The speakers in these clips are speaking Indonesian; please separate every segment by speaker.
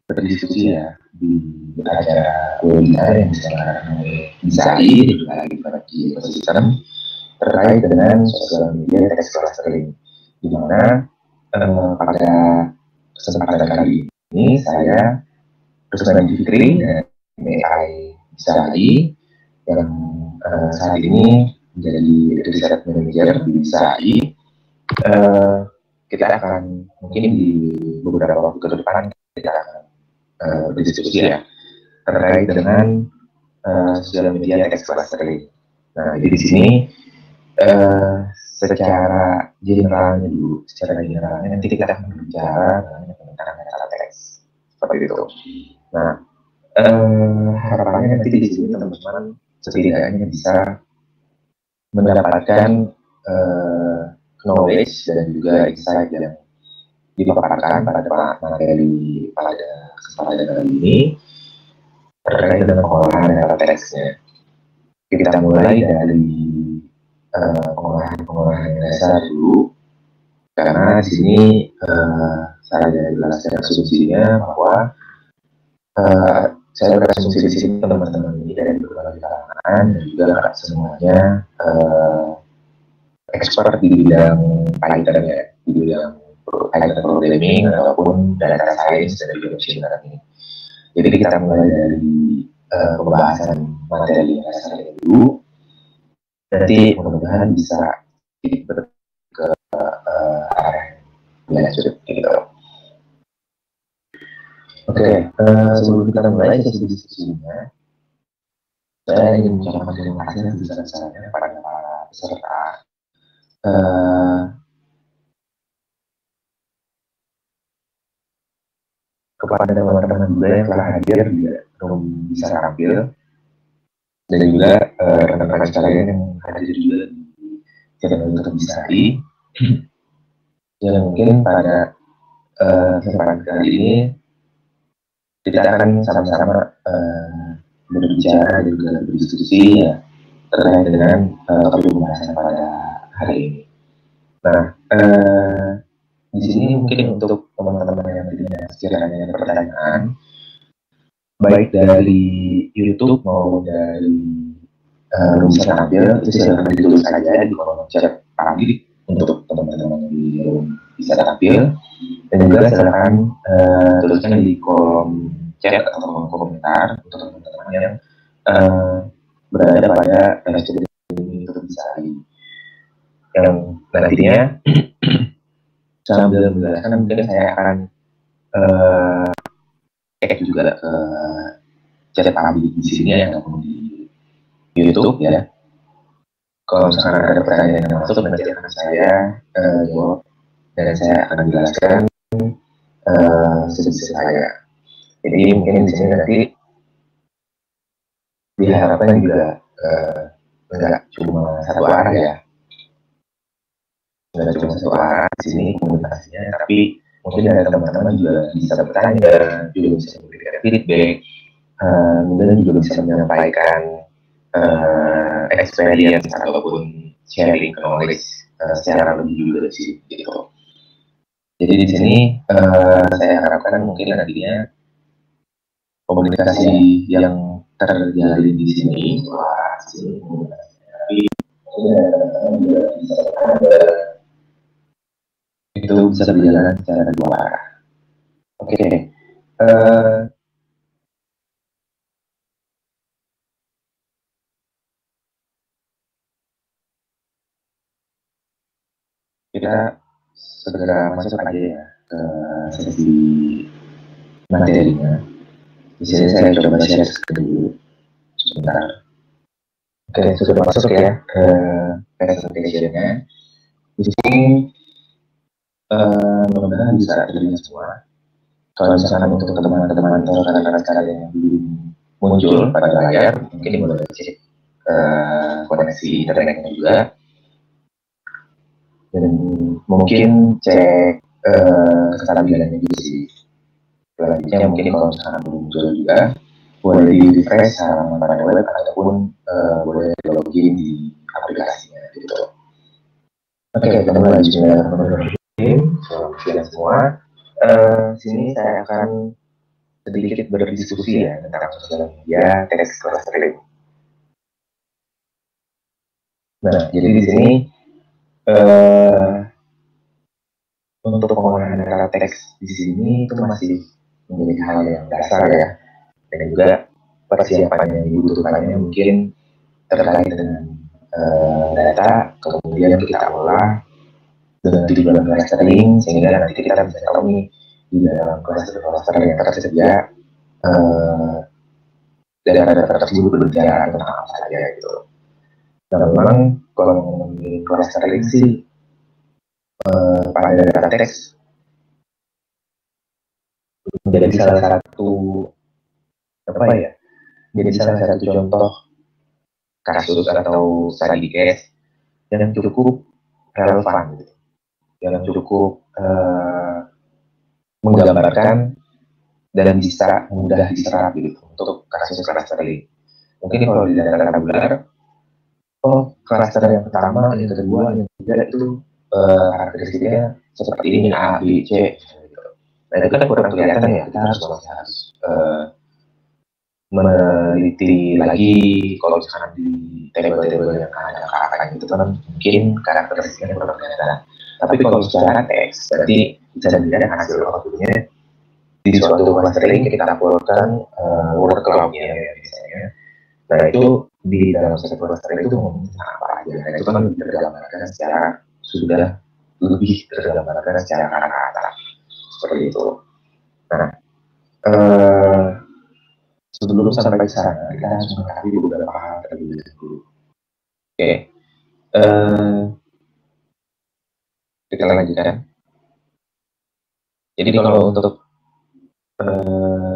Speaker 1: berdiskusi ya di acara webinar yang diselenggarakan oleh ISAI dan juga lagi di ekosistem terkait dengan sosial media text clustering, di mana pada kesempatan kali ini saya Rusman Fikri dan AI ISAI yang saat ini menjadi riset manager di ISAI. Kita akan mungkin di beberapa waktu ke depan kita akan berdiskusi ya terkait dengan sosial media text clustering. Nah, jadi di sini secara generalnya dulu, nanti kita akan berbicara mengenai pengenalan metadata teks seperti itu. Nah, harapannya nanti di sini teman-teman setidaknya bisa mendapatkan knowledge dan juga insight yang dipaparkan pada materi pada kesempatan kali ini terkait dengan pengolahan metadata teksnya. Kita mulai dari pengolahan dasar dulu, karena di sini saya jelaskan asumsinya bahwa saya berasumsi di sini teman-teman ini dari berbagai kalangan dan juga semuanya expert di bidang Python ya, di bidang Python programming ataupun data science dan juga machine learning. Jadi kita mulai dari pembahasan materi dasar ini dulu. Nanti mudah-mudahan bisa ke arah yang lanjut gitu. Oke, sebelum kita mulai sesi diskusinya, saya ingin mengucapkan terima kasih sebesar-besarnya kepada para peserta kepada teman-teman juga yang telah hadir bisa tampil, dan juga rekan-rekan sekalian yang hadir juga di channel YouTube ISAI yang mungkin pada kesempatan kali ini kita akan sama-sama berbicara dan juga berdiskusi ya, terkait dengan topik pembahasan pada hari ini. Nah, di sini mungkin untuk teman-teman yang punya sekiranya pertanyaan, baik dari YouTube maupun dari bisa tampil, itu silahkan ditulis saja di kolom chat kami untuk teman-teman yang bisa tampil, dan juga silahkan tuliskan di kolom chat atau kolom komentar untuk teman-teman yang berada pada episode ini untuk bisa yang nantinya sambil menjelaskan mungkin saya akan cek juga ke chat kami di sini ya, ataupun di YouTube ya. Kalau misalkan ada pertanyaan yang masuk, nanti akan saya jawab dan saya akan menjelaskan sebisa saya. Jadi mungkin di sini nanti diharapkan juga enggak cuma satu arah ya, enggak cuma satu arah di sini komunikasinya, tapi mungkin ada teman-teman juga bisa bertanya, juga bisa memberikan feedback, kemudian juga bisa menyampaikan experience ataupun sharing knowledge secara lebih juga sih gitu. Jadi di sini saya harapkan mungkin nantinya komunikasi yang terjalin di sini, itu bisa berjalan secara dua arah. Oke. Kita segera masuk aja ya ke sesi materinya. Di sini saya coba share dulu sebentar. Oke, sudah masuk ya ke presentation-nya. Di sini mudah-mudahan bisa terlihat semua. Kalau misalkan untuk teman-teman atau rekan-rekan sekalian yang belum muncul pada layar, mungkin boleh cek koneksi internetnya juga. Dan mungkin cek kestabilannya juga sih. Selanjutnya mungkin kalau misalkan belum muncul juga, boleh di refresh halaman pada web ataupun boleh login di aplikasinya gitu. Oke, kita mulai. Bismillahirrahmanirrahim. Selamat siang semua. Sini saya akan sedikit berdiskusi ya tentang sosial media, text clustering. Nah, jadi di sini untuk pengolahan data teks di sini itu masih menjadi hal yang dasar ya, dan juga persiapan yang dibutuhkannya mungkin terkait dengan data, kemudian kita olah dengan tujuan clustering sehingga nanti kita bisa tahu nih di dalam cluster yang tersedia data tersebut berbicara tentang apa saja gitu. Nah memang kalau ngomongin clustering sih pada data teks menjadi salah satu apa ya? Jadi salah satu contoh kasus atau study case yang cukup relevan, gitu, yang cukup menggambarkan dan bisa mudah diserap gitu untuk kasus clustering. Mungkin kalau di data tabular, cluster yang pertama, yang kedua, yang ketiga itu karakteristiknya seperti ini A, B, C. Gitu. Nah itu kan kurang kelihatan ya, kita harus meneliti lagi kalau misalkan di table-table yang ada kakak itu kan mungkin karakteristiknya kurang kelihatan. Tapi kalau secara teks berarti bisa dilihat hasil outputnya di suatu clustering kita laporkan word cloud-nya ya, misalnya. Nah itu di dalam satu clustering itu ngomongin apa aja. Nah itu kan lebih tergambarkan secara sudah lebih tergambarkan secara kata-kata seperti itu. Nah sebelum sampai ke sana, kita harus mengetahui beberapa hal terlebih dahulu. Oke, kita lanjutkan. Jadi kalau untuk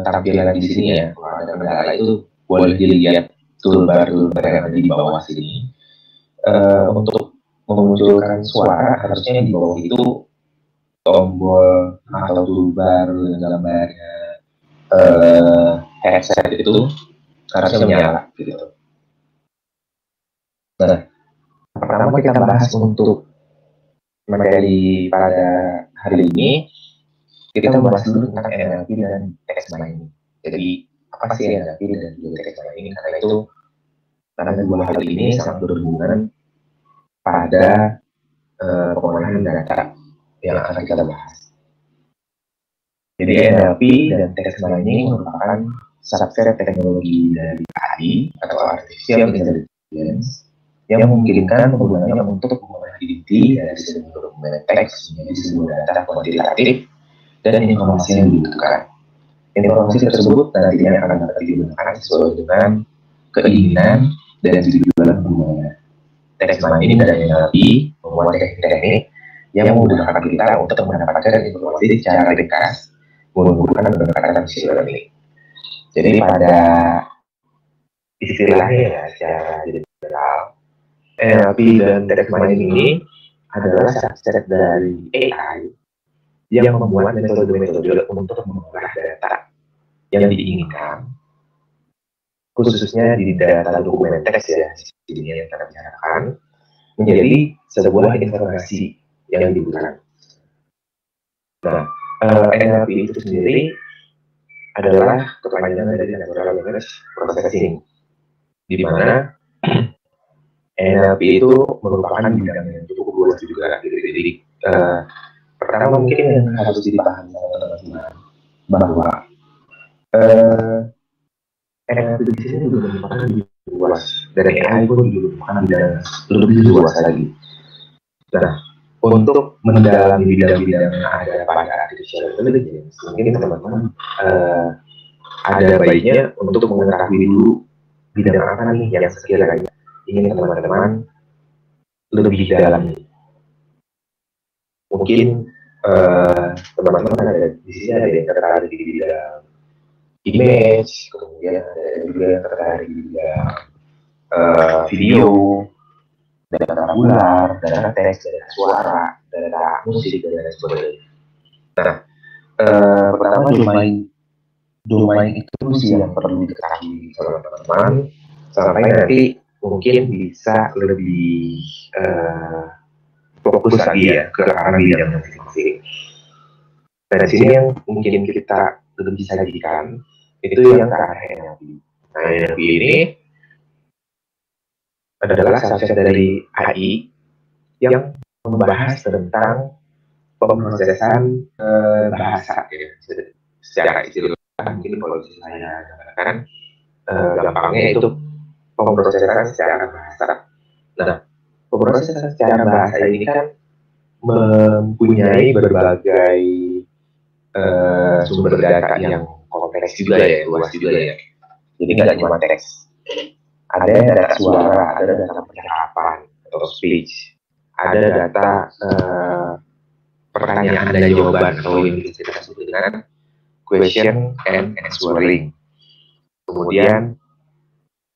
Speaker 1: tampilan di sini ya, kalau ada kendala itu boleh dilihat toolbar yang ada di bawah sini. Untuk memunculkan suara harusnya di bawah itu tombol atau toolbar gambarnya headset itu harusnya menyala gitu. Nah, pertama kita bahas untuk materi pada hari ini, kita membahas dulu tentang NLP dan text mining. Jadi apa sih NLP dan juga text mining? Karena dua hal ini sangat berhubungan pada pengolahan data yang akan kita bahas. Jadi NLP dan text mining merupakan subset teknologi dari AI atau Artificial Intelligence yang memungkinkan penggunanya untuk meneliti dari sebuah dokumen teks menjadi sebuah data kuantitatif dan informasi yang dibutuhkan. Informasi tersebut nantinya akan dapat digunakan sesuai dengan keinginan dan tujuan penggunanya. Text mining dan NLP membuat teknik-teknik yang memudahkan kita untuk mendapatkan informasi secara ringkas menggunakan pendekatan machine learning. Jadi pada istilahnya ya secara general, NLP dan text mining ini adalah subset dari AI yang membuat metode-metode untuk mengolah data yang diinginkan, khususnya di data dokumen teks ya, ini yang kita bicarakan, menjadi sebuah informasi yang dibutuhkan. Nah, NLP itu sendiri adalah kepanjangan dari Natural Language Processing, di mana NLP itu merupakan bidang yang cukup luas juga. Jadi pertama mungkin yang harus dipahami teman-teman bahwa NLP di sini juga merupakan lebih luas dan AI pun juga merupakan bidang lebih luas lagi. Nah, untuk mendalami bidang-bidang yang ada pada artificial intelligence, mungkin teman-teman ada baiknya untuk mengetahui dulu bidang apa nih yang sekiranya ingin teman-teman lebih dalam. Mungkin teman-teman ada di sini ada yang tertarik di bidang image, kemudian ada juga yang tertarik di bidang video, data tabular, data teks, data suara, data musik, dan lain sebagainya. Nah, pertama domain itu sih yang perlu diketahui sama teman-teman sampai nanti mungkin bisa lebih fokus lagi ya ke arah bidang masing-masing. Nah, di sini yang mungkin kita belum bisa sajikan itu yang ke arah NLP. Nah, NLP ini adalah subset dari AI yang membahas tentang pemrosesan bahasa ya. Secara istilah mungkin kalau saya katakan gampangnya itu pemrosesan secara bahasa. Nah, pemrosesan secara bahasa ini kan mempunyai berbagai sumber data yang kompleks juga ya, luas juga ya. Jadi nggak cuma teks. Ada data suara, ada data percakapan atau speech, ada data pertanyaan dan jawaban atau yang kita sebut dengan question and answering. Kemudian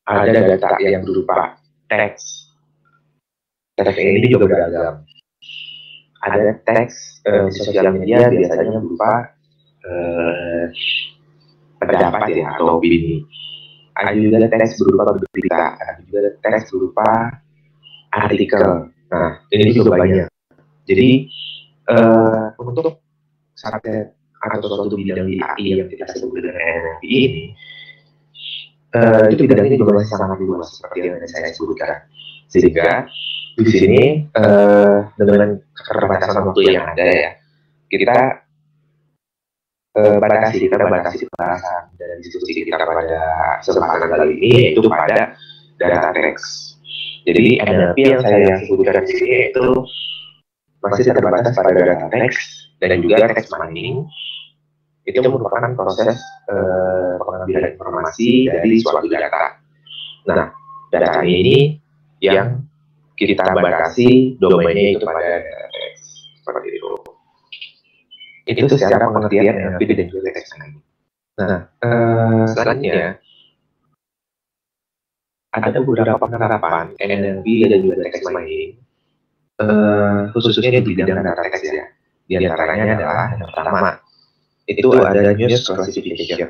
Speaker 1: ada data yang berupa teks. Teks ini juga beragam. Ada teks di sosial media biasanya berupa pendapat ya atau opini. Ada juga teks berupa berita, ada juga teks berupa artikel. Nah, ini juga banyak. Jadi untuk subset atau suatu bidang di AI yang kita sebut dengan NLP ini, itu bidangnya juga masih sangat luas seperti yang saya sebutkan. Sehingga di sini dengan keterbatasan waktu yang ada ya, kita batasi bahasan dan diskusi kita pada kesempatan kali ini yaitu pada data teks. Jadi NLP yang saya sebutkan di sini itu masih terbatas pada data teks dan juga teks mining. Itu merupakan proses pengambilan informasi dari suatu data. Nah, data ini yang kita batasi domainnya itu pada data teks seperti itu. Itu secara pengertian NLP dan juga teks mining. Nah, selanjutnya ada beberapa penerapan NLP dan juga teks mining, khususnya di bidang data teks ya. Di antaranya adalah yang pertama itu ada news classification.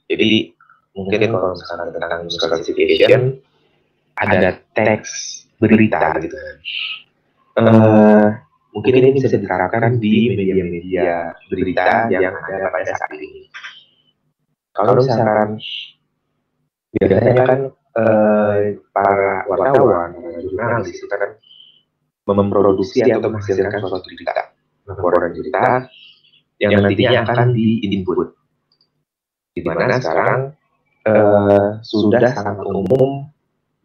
Speaker 1: Jadi mungkin kalau misalkan tentang news classification ada teks berita gitu. Mungkin ini bisa diterapkan di media-media berita yang ada pada saat ini. Kalau misalkan biasanya kan para wartawan, jurnalis itu kan memproduksi atau menghasilkan suatu berita, laporan berita yang nantinya akan di-input. Di mana sekarang sudah sangat umum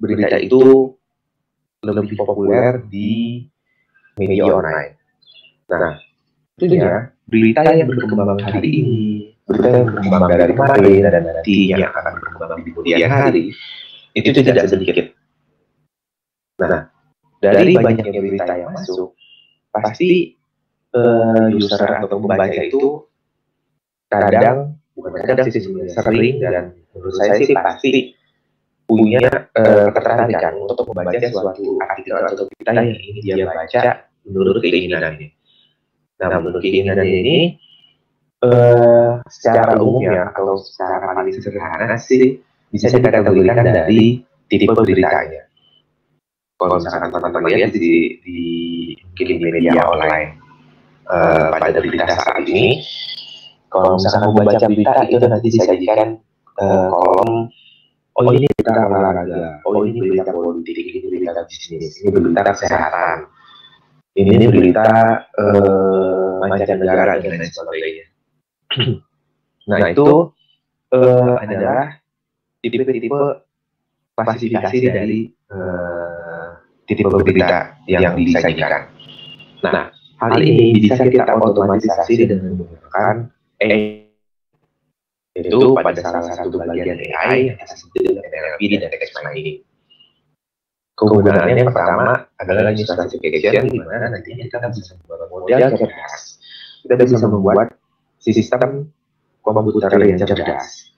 Speaker 1: berita itu lebih populer di media online. Nah, tentunya berita yang berkembang hari ini, berita yang berkembang dari kemarin dan nantinya akan berkembang di kemudian hari, itu tidak sedikit. Nah, dari banyaknya berita yang masuk, pasti user atau pembaca itu bukan kadang sih sebenarnya sering dan menurut saya sih pasti punya ketertarikan untuk membaca suatu artikel atau berita yang ingin dia baca menurut keinginannya. Nah, menurut keinginan ini secara umumnya atau secara paling sederhana sih bisa dikategorikan dari tipe beritanya. Kalau misalkan teman-teman lihat di mungkin di media online pada berita saat ini, kalau misalkan mau baca berita itu nanti disajikan kolom, oh ini berita olahraga, oh ini berita politik, ini berita bisnis, ini berita kesehatan, ini berita mancanegara dan lain sebagainya. Nah, itu adalah tipe-tipe klasifikasi dari tipe berita yang disajikan. Nah, hal ini bisa kita otomatisasi dengan menggunakan AI, yaitu pada salah satu bagian AI yang disebut dengan NLP dan teks mining. Kegunaannya yang pertama adalah news classification, di mana nantinya kita bisa membuat model cerdas. Kita bisa membuat sistem komputer yang cerdas,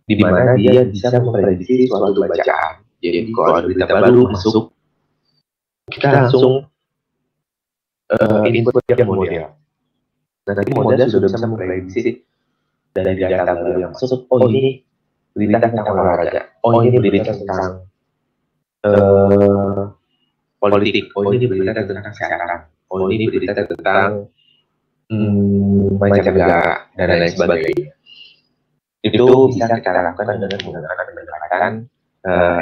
Speaker 1: di mana dia bisa memprediksi suatu bacaan. Jadi kalau ada berita baru masuk, kita langsung input yang model. Nah, nanti model sudah bisa memprediksi dari data baru yang masuk. Oh ini berita tentang olahraga. Oh ini berita tentang politik. Oh ini berita tentang kesehatan. Oh ini berita tentang mancanegara, dan lain sebagainya. Itu bisa kita lakukan dengan menggunakan pendekatan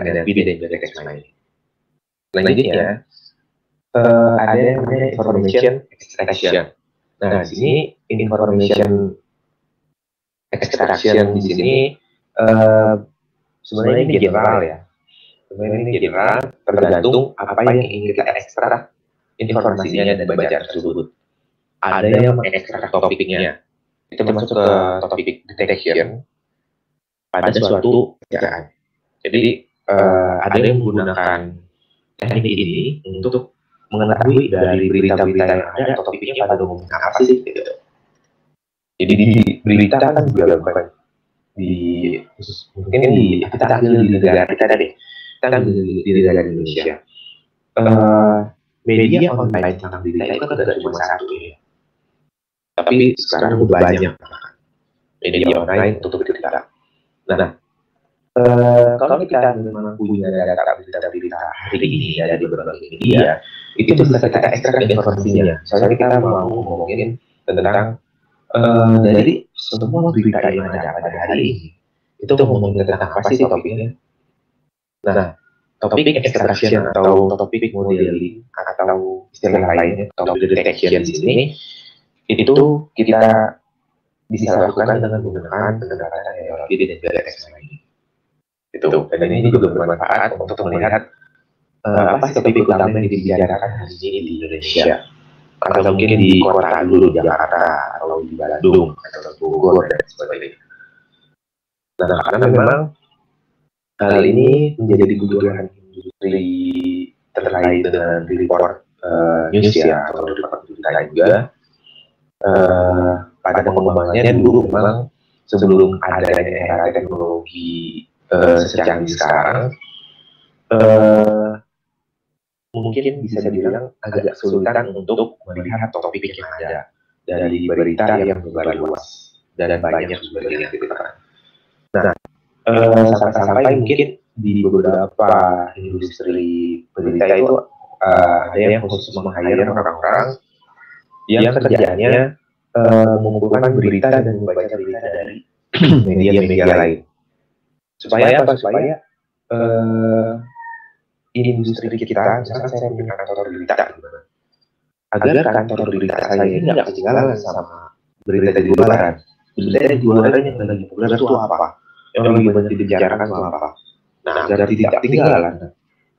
Speaker 1: NLP dan juga text mining. Selanjutnya, ada yang namanya information extraction. Nah, di sini information extraction di sini sebenarnya ini general ya. Sebenarnya ini general, tergantung apa yang ingin kita ekstrak informasinya dan bacaan tersebut. Ada yang mengekstrak topiknya, itu masuk ke topik detection pada suatu bacaan. Jadi ada yang menggunakan teknik ini untuk mengetahui dari berita-berita yang ada topiknya pada umumnya apa sih gitu. Jadi di berita kan juga bukan mungkin kita ambil di negara kita deh, kita ambil di negara Indonesia. Media online tentang berita itu kan tidak cuma satu ya, tapi sekarang udah banyak media online untuk berita. Nah, kalau kita memang punya data berita hari ini dari berbagai media, itu bisa kita ekstrak informasinya. Soalnya kita mau ngomongin tentang dari semua berita yang ada pada hari ini, itu ngomongin tentang apa sih topiknya. Nah, topik extraction atau topik modeling atau istilah lainnya, topik detection di sini, itu kita bisa lakukan dengan menggunakan pendekatan NLP dan juga text mining. Itu. Dan ini juga bermanfaat untuk melihat apa sih topik utama yang dibicarakan hari ini di Indonesia, atau mungkin di kota dulu, Jakarta, atau di Bandung, atau Bogor, dan sebagainya. Nah, karena memang hal ini menjadi kebutuhan industri terkait dengan report news ya, atau report berita juga. Pada pengembangannya dulu memang sebelum adanya era teknologi secanggih sekarang, mungkin bisa dibilang agak kesulitan untuk melihat topik yang ada dari berita yang berbagai luas dan banyak sebagainya gitu kan. Nah, sampai mungkin di beberapa industri berita itu ada yang khusus meng-hire orang-orang yang kerjanya mengumpulkan berita dan membaca berita dari media-media lain. Supaya apa? Supaya industri kita, misalkan saya punya kantor berita, agar kantor berita saya ini nggak ketinggalan sama berita di luaran. Berita di luaran yang lagi populer itu apa? Yang lebih banyak dibicarakan itu apa? Nah, agar tidak ketinggalan,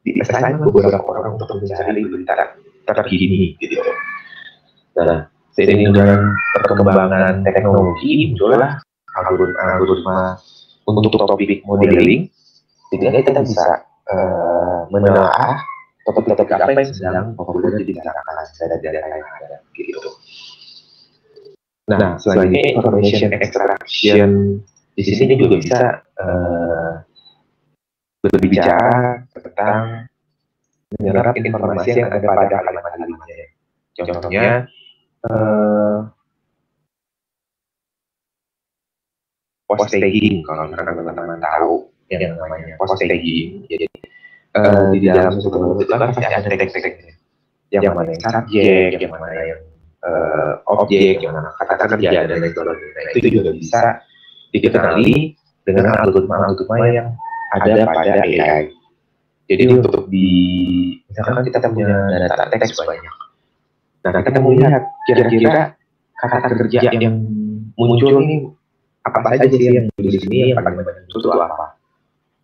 Speaker 1: di-assign beberapa orang untuk mencari berita terkini gitu. Nah, seiring dengan perkembangan teknologi muncullah algoritma untuk topik modeling, sehingga kita bisa menelaah topik-topik apa yang sedang populer dibicarakan dari lain-lain gitu. Nah, selanjutnya information extraction di sini juga bisa berbicara tentang menyerap informasi yang ada pada kalimat-kalimatnya. Contohnya post tagging, kalau teman-teman tahu yang namanya post tagging. Jadi di dalam suatu bentuk kan pasti ada tag-tagnya. Yang mana yang subjek, yang mana yang objek, yang mana kata kerja dan lain sebagainya. Nah, itu juga bisa dikenali dengan algoritma yang ada pada AI. Jadi untuk misalkan kita punya data teks banyak. Nah, kita mau lihat kira-kira kata kerja yang muncul ini apa saja sih yang di sini yang paling banyak muncul itu apa?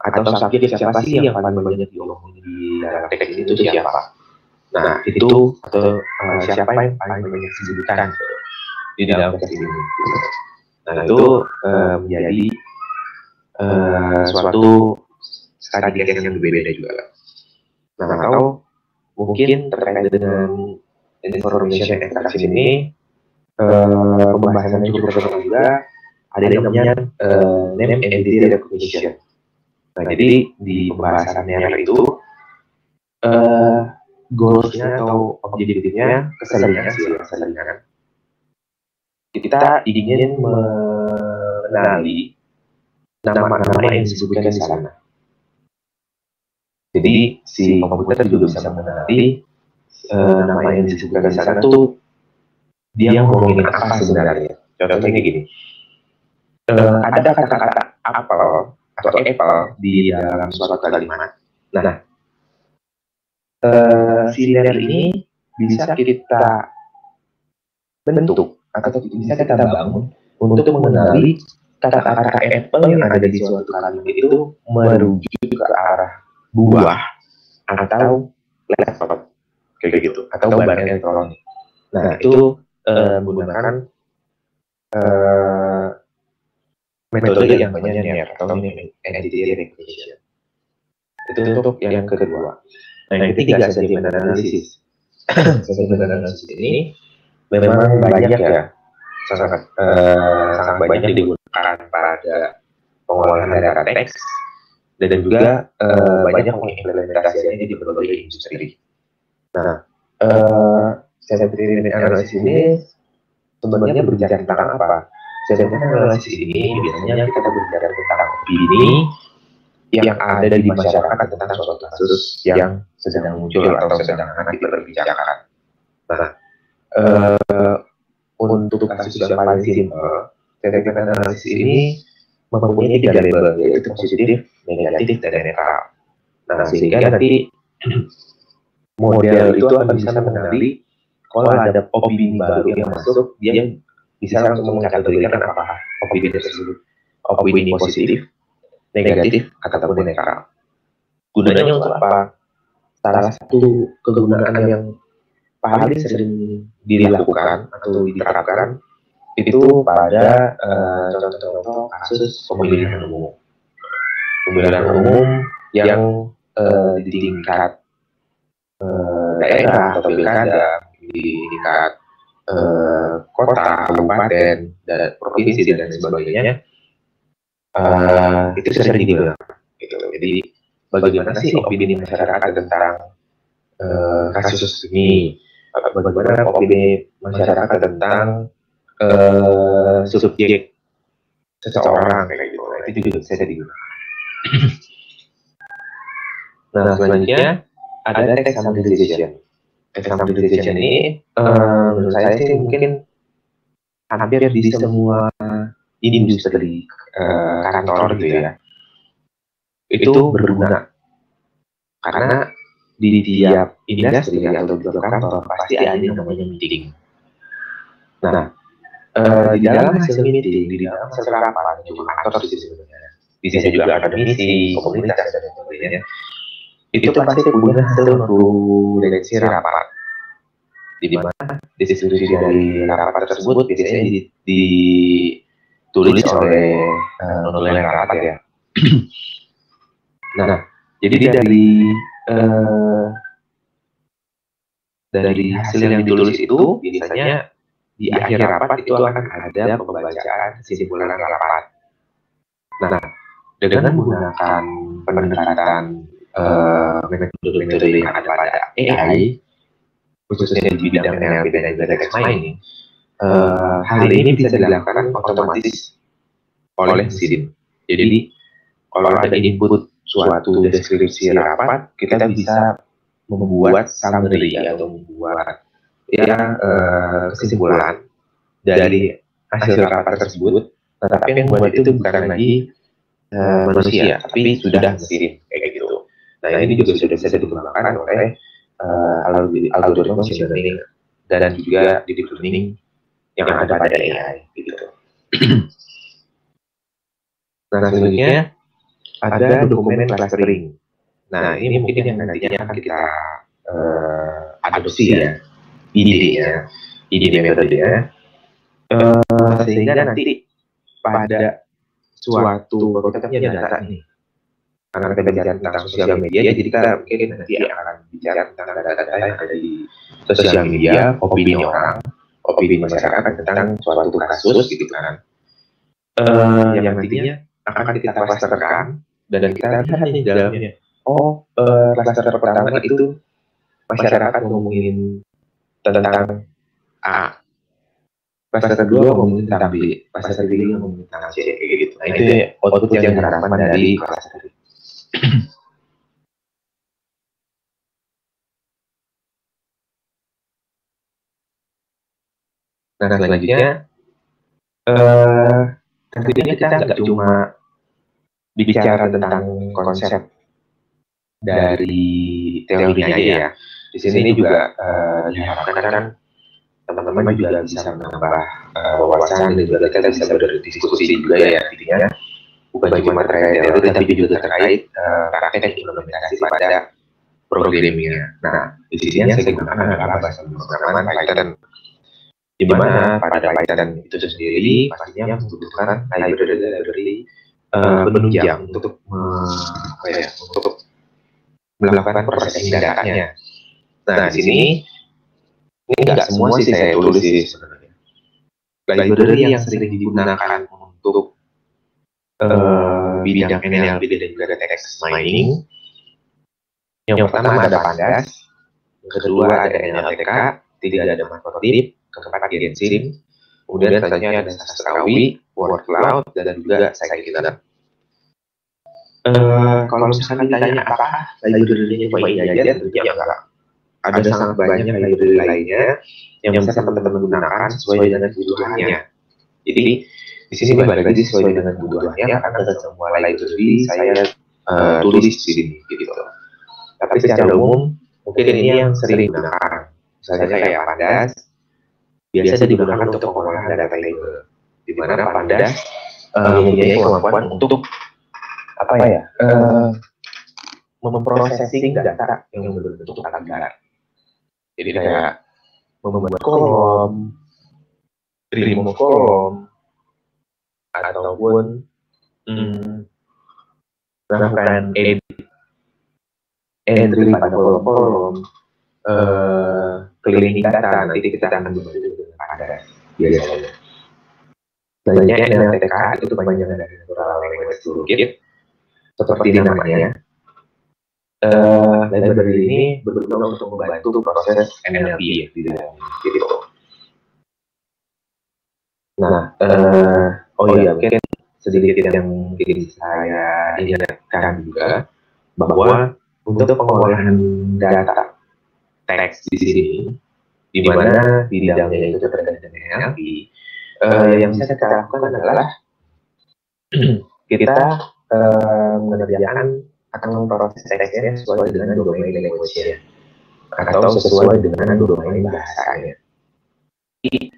Speaker 1: Atau subjek siapa sih yang paling banyak diomongin di dalam teks itu siapa? Nah, itu atau siapa yang paling banyak disebutkan di dalam teks ini. Nah, itu menjadi suatu studi yang berbeda juga. Nah, atau mungkin terkait dengan information extraction ini, pembahasan yang cukup terkenal juga ada yang namanya name entity recognition. Nah, jadi di pembahasannya itu goalsnya atau objektifnya keselingan. Kita ingin mengenali nama-nama yang disebutkan di sana. Jadi si komputer juga bisa mengenali nama yang disebutkan di sana tuh dia ngomongin apa sebenarnya. Contohnya gini, ada kata-kata apel atau apple di dalam suatu kalimat. Nah, sinyal ini bisa kita bentuk atau bisa kita bangun untuk mengenali kata-kata apple yang ada di suatu kalimat itu merujuk ke arah buah atau laptop kayak gitu atau barang elektronik. Nah, itu menggunakan metode yang namanya NER atau Entity Recognition. Itu untuk yang kedua. Nah, yang ketiga sentimen analisis. Sentimen analisis ini memang banyak ya, sangat banyak digunakan pada pengolahan data teks dan juga banyak mengimplementasikannya di berbagai industri. Nah, sentimen analisis ini sebenarnya berbicara tentang apa? Sentimen analisis ini biasanya kita berbicara tentang opini yang ada di masyarakat tentang suatu kasus yang sedang muncul atau sedang hangat diperbicarakan. Nah, untuk kasus yang paling simpel, sentimen analisis ini mempunyai 3 label, yaitu positif, negatif, dan netral. Nah, sehingga nanti model itu akan bisa mengenali kalau ada opini baru yang masuk, dia bisa langsung mengkategorikan apakah opini tersebut opini positif, negatif, ataupun netral. Gunanya untuk apa? Salah satu kegunaan yang paling sering dilakukan atau diterapkan itu pada contoh-contoh kasus pemilihan umum. Pemilihan umum yang di tingkat daerah atau pilkada, di tingkat kota, kabupaten, dan provinsi dan sebagainya, itu sering digunakan. Gitu. Jadi bagaimana sih opini masyarakat tentang kasus ini? Bagaimana opini masyarakat tentang subjek seseorang kayak gitu? Nah, itu juga bisa digunakan. Nah, selanjutnya ada text summarization. Text summarization ini menurut saya sih mungkin hampir di semua industri kantor gitu ya, itu berguna karena di tiap industri atau di kantor pasti ada yang namanya meeting. Nah, di dalam hasil meeting, di dalam hasil rapat, juga kantor sih sebenarnya, bisa juga akademisi, komunitas dan sebagainya, itu pasti punya hasil notulensi rapat. Di mana diskusi dari rapat tersebut biasanya ditulis oleh notulen rapat ya. Nah, jadi dari hasil yang ditulis itu biasanya di akhir rapat itu akan ada pembacaan kesimpulan rapat. Nah, dengan menggunakan pendekatan metode yang ada pada AI, khususnya di bidang NLP dan juga text mining, hal ini bisa dilakukan otomatis oleh mesin. Jadi, kalau ada input suatu deskripsi rapat, kita bisa membuat summary atau membuat kesimpulan dari hasil rapat tersebut, tetapi yang membuat itu bukan lagi manusia, tapi sudah mesin kayak gitu. Nah, ini juga sudah bisa dikembangkan oleh algoritma machine learning dan juga deep learning yang ada pada AI gitu. Nah, selanjutnya ada dokumen clustering. Nah, ini mungkin yang nantinya akan kita adopsi ya, ide metodenya, sehingga nanti pada suatu kita punya data nih, karena kita bicara tentang sosial media, jadi kita mungkin nanti akan bicara tentang data-data yang ada di sosial media, opini orang, opini masyarakat tentang suatu kasus gitu kan, yang nantinya akan kita klasterkan dan kita lihat nih dalamnya. Oh, klaster pertama itu masyarakat ngomongin tentang A, klaster kedua ngomongin tentang B, klaster ketiga ngomongin tentang C, kayak gitu. Nah, itu output yang diharapkan dari klaster. Nah, selanjutnya, tentunya kita nggak cuma bicara tentang konsep dari teorinya aja ya. Di sini juga diharapkan kan teman-teman juga bisa menambah wawasan dan juga kita bisa berdiskusi juga ya intinya. Bukan cuma terkait teori tapi juga terkait praktek implementasi pada programmingnya. Nah, di sini yang saya gunakan adalah bahasa pemrograman Python. Di mana pada Python itu sendiri pastinya membutuhkan library penunjang untuk untuk melakukan processing datanya. Nah, di sini ini nggak semua sih saya tulis sih sebenarnya. Library yang sering digunakan untuk bidang NLP dan juga text mining. Yang pertama ada Pandas, yang kedua ada NLTK, tiga ada Matplotlib, keempat Gensim, kemudian selanjutnya ada Sastrawi, Wordcloud, dan juga Scikit-learn. Kalau misalkan ditanya apakah library-nya cuma ini aja, tentunya enggak. Ada sangat banyak library lainnya yang bisa teman-teman gunakan sesuai dengan kebutuhannya. Jadi di sini balik lagi sesuai dengan kebutuhannya, karena tidak semua library saya tulis di sini gitu. Tapi secara umum mungkin ini yang sering digunakan. Misalnya kayak Pandas biasa digunakan untuk pengolahan data table, di mana Pandas mempunyai kemampuan untuk apa ya? Memprosesing data yang berbentuk tagar. Jadi kayak membuat kolom, remove kolom, ataupun melakukan entry pada kolom-kolom, cleaning data. Nanti kita akan membantu dengan Pandas biasanya. Selanjutnya NLTK itu kepanjangan dari Natural Language Toolkit, seperti namanya. Library ini berguna untuk membantu proses NLP ya, di dalamnya gitu. Nah, mungkin sedikit yang mungkin saya ingatkan juga bahwa untuk pengolahan data teks di sini, di mana bidangnya itu terkait dengan NLP, yang bisa kita lakukan adalah kita mengerjakan akan memproses teksnya sesuai dengan domain language-nya atau sesuai dengan domain bahasanya. Jadi,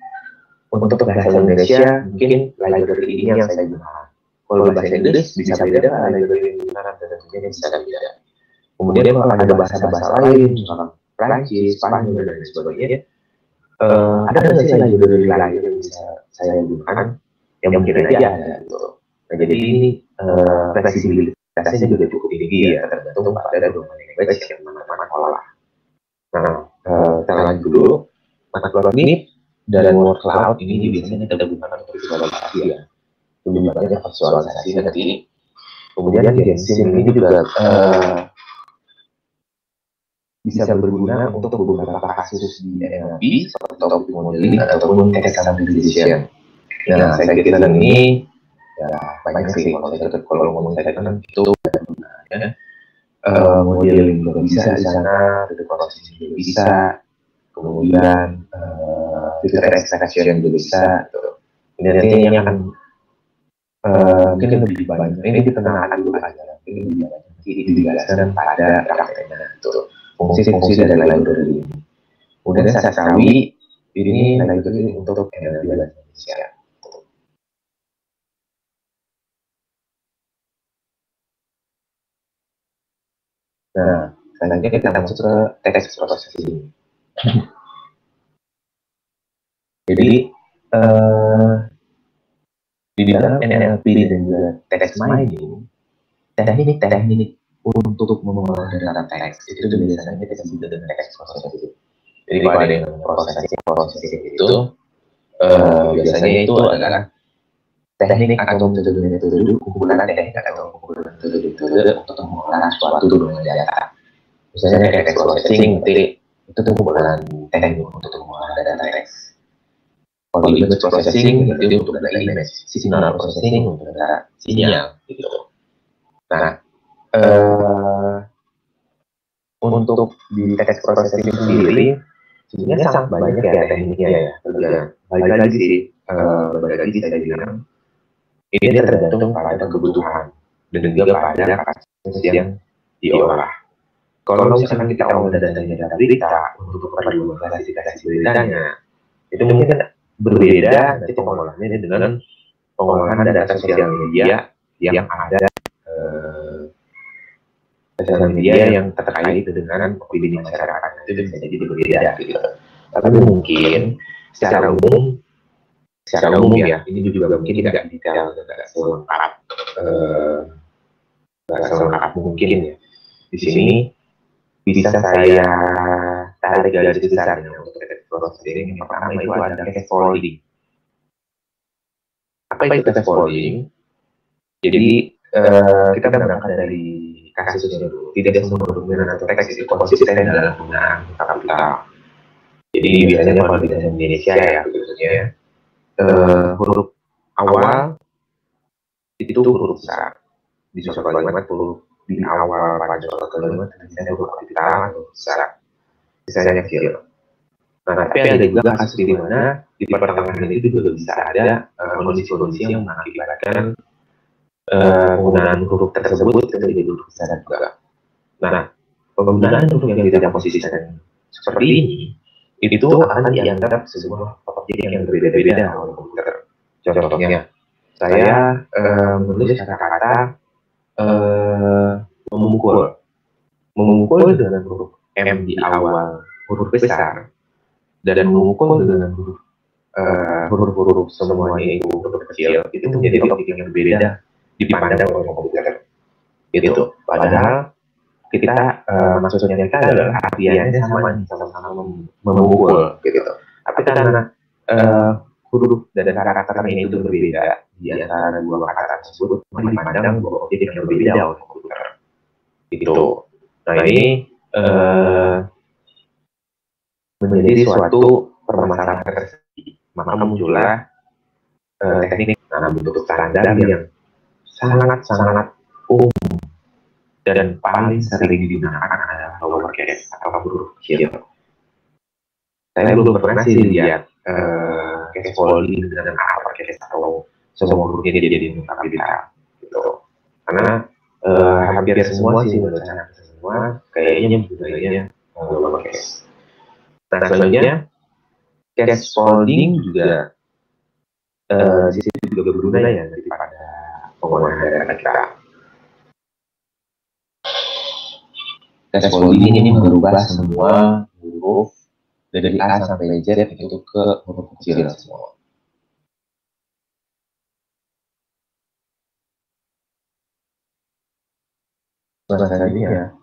Speaker 1: untuk bahasa Indonesia mungkin library ini yang saya gunakan. Kalau bahasa Inggris bisa beda, library yang digunakan tentunya bisa beda. Kemudian kalau ada bahasa-bahasa lain, misalkan Prancis, Spanyol, dan sebagainya, ada nggak sih library lain yang bisa saya gunakan? Yang mungkin aja ada gitu. Nah, jadi ini fleksibilitasnya juga cukup tinggi ya, tergantung pada domain language yang mana-mana olah. Nah, kita lanjut dulu. Matplotlib dan Wordcloud ini biasanya kita gunakan untuk visualisasi ya. Lebih banyak visualisasi nanti. Kemudian Gensim ini juga bisa berguna untuk beberapa kasus di NLP seperti topic modeling ataupun text summarization. Nah, saya kira ini ya banyak sih kalau ngomong saya kan itu gunanya modeling juga bisa di sana, data processing juga bisa, kemudian filter extraction juga bisa. Ini nanti yang akan mungkin lebih banyak. Ini dikenalkan dulu aja, ini lebih banyak nanti dijelaskan pada prakteknya itu fungsi-fungsi dari library ini. Kemudian Sastrawi ini library untuk NLP bahasa Indonesia. Nah, selanjutnya kita masuk ke text processing. Jadi di dalam NLP dan juga text mining, teknik untuk mengolah data teks itu biasanya kita sebut dengan text processing. Jadi kalau ada yang processing itu biasanya itu adalah teknik atau metode kumpulan teknik atau kumpulan metode untuk mengolah suatu dengan data. Misalnya text processing itu kumpulan teknik untuk mengolah data teks. Kalau image processing itu untuk data image, signal processing untuk data sinyal gitu. Nah, untuk di text processing sendiri sebenarnya sangat banyak ya tekniknya ya. Balik lagi sih, balik lagi saya bilang, ini tergantung pada kebutuhan dan juga pada kasus yang diolah. Kalau misalkan kita olah datanya data berita untuk keperluan klasifikasi beritanya, itu mungkin berbeda nanti pengolahannya dengan pengolahan data sosial media yang ada sosial media yang terkait dengan opini masyarakat, itu bisa jadi berbeda gitu. Tapi mungkin secara umum ya, ini juga mungkin tidak detail, tidak selengkap, mungkin ya. Di sini bisa saya tarik garis besarnya untuk proses ini. Yang pertama itu ada scaffolding. Apa itu scaffolding? Jadi kita berangkat dari kasusnya dulu. Tidak semua dokumen atau teks itu konsisten dalam penggunaan kapital. Jadi biasanya kalau di Indonesia ya, khususnya huruf awal itu huruf besar. Di suatu kalimat huruf di awal pada suatu kalimat misalnya huruf kapital atau besar, misalnya kecil. Nah, tapi ada juga kasus di mana di pertengahan itu juga bisa ada kondisi-kondisi yang mengakibatkan penggunaan huruf tersebut itu menjadi huruf besar juga. Nah, penggunaan huruf yang tidak konsisten seperti ini itu akan dianggap sebuah objek yang berbeda-beda oleh komputer. Contohnya, saya menulis kata-kata memukul dengan huruf M di awal huruf besar dan memukul dengan huruf-huruf semuanya itu huruf kecil, itu menjadi objek yang berbeda dipandang oleh komputer. Itu padahal kita maksudnya kita adalah artiannya sama-sama memukul gitu. Tapi karena huruf dan karakternya itu berbeda di antara dua kata tersebut, dipandang bahwa objek yang berbeda oleh komputer. Gitu. Nah, ini menjadi suatu permasalahan tersendiri. Maka muncullah teknik dalam bentuk standar yang sangat umum dan paling sering digunakan adalah lowercase atau huruf kecil. Saya belum pernah sih lihat scaffolding dengan uppercase atau semua hurufnya jadi kapital gitu. Karena hampir semua sih menurut saya semua kayaknya budayanya lowercase. Nah, selanjutnya scaffolding juga di situ juga berguna ya daripada pengolahan data kita. Scaffolding ini merubah semua huruf dari A sampai Z itu ke huruf kecil semua. Nah, selanjutnya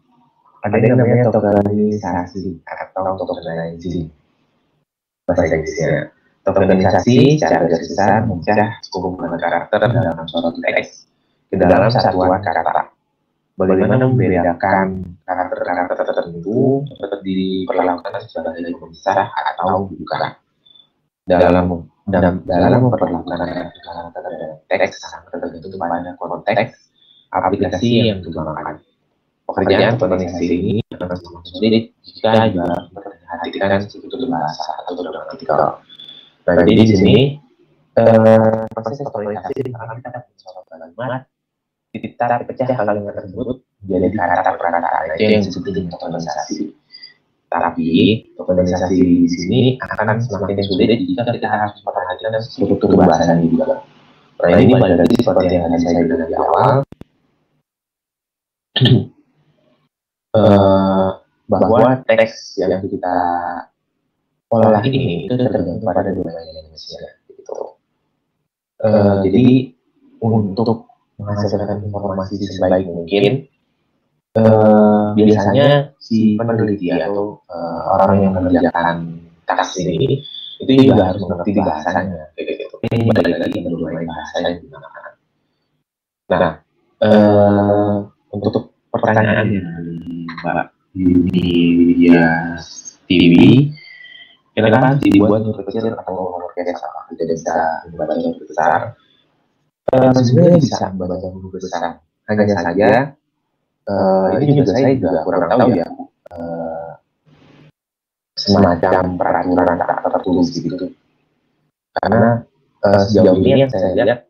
Speaker 1: ada yang namanya tokenisasi atau tokenizing bahasa Inggrisnya. Tokenisasi secara garis besar memecah kumpulan karakter dalam suatu teks ke dalam satuan kata. Bagaimana membedakan karakter-karakter tertentu dapat diperlakukan sebagai pemisah atau bukan. Dalam memperlakukan karakter teks sangat tergantung pada konteks aplikasi yang digunakan. Pekerjaan tokenisasi ini akan semakin sulit jika juga memperhatikan struktur bahasa atau gramatikal. Nah, jadi di sini proses tokenisasi akan kita suatu kalimat kita pecah kalimat tersebut menjadi kata-kata aja yang disebut dengan tokenisasi. Tapi tokenisasi di sini akan semakin sulit jika kita harus memperhatikan struktur bahasanya juga. Nah, ini balik lagi seperti yang tadi saya bilang di awal. Bahwa teks yang kita olah ini itu tergantung pada domain manusia gitu. Jadi untuk menghasilkan informasi sebaik mungkin biasanya si peneliti atau orang yang mengerjakan teks ini itu juga harus mengerti bahasanya gitu. Ini balik lagi ke domain bahasa yang digunakan. Nah, untuk pertanyaan dari Mbak Yunia TV, kenapa dibuat huruf kecil atau lowercase apa tidak bisa membaca huruf besar? Sebenarnya bisa membaca huruf besar, hanya saja ini juga saya kurang tahu ya semacam peraturan tak tertulis gitu. Karena sejauh ini yang saya lihat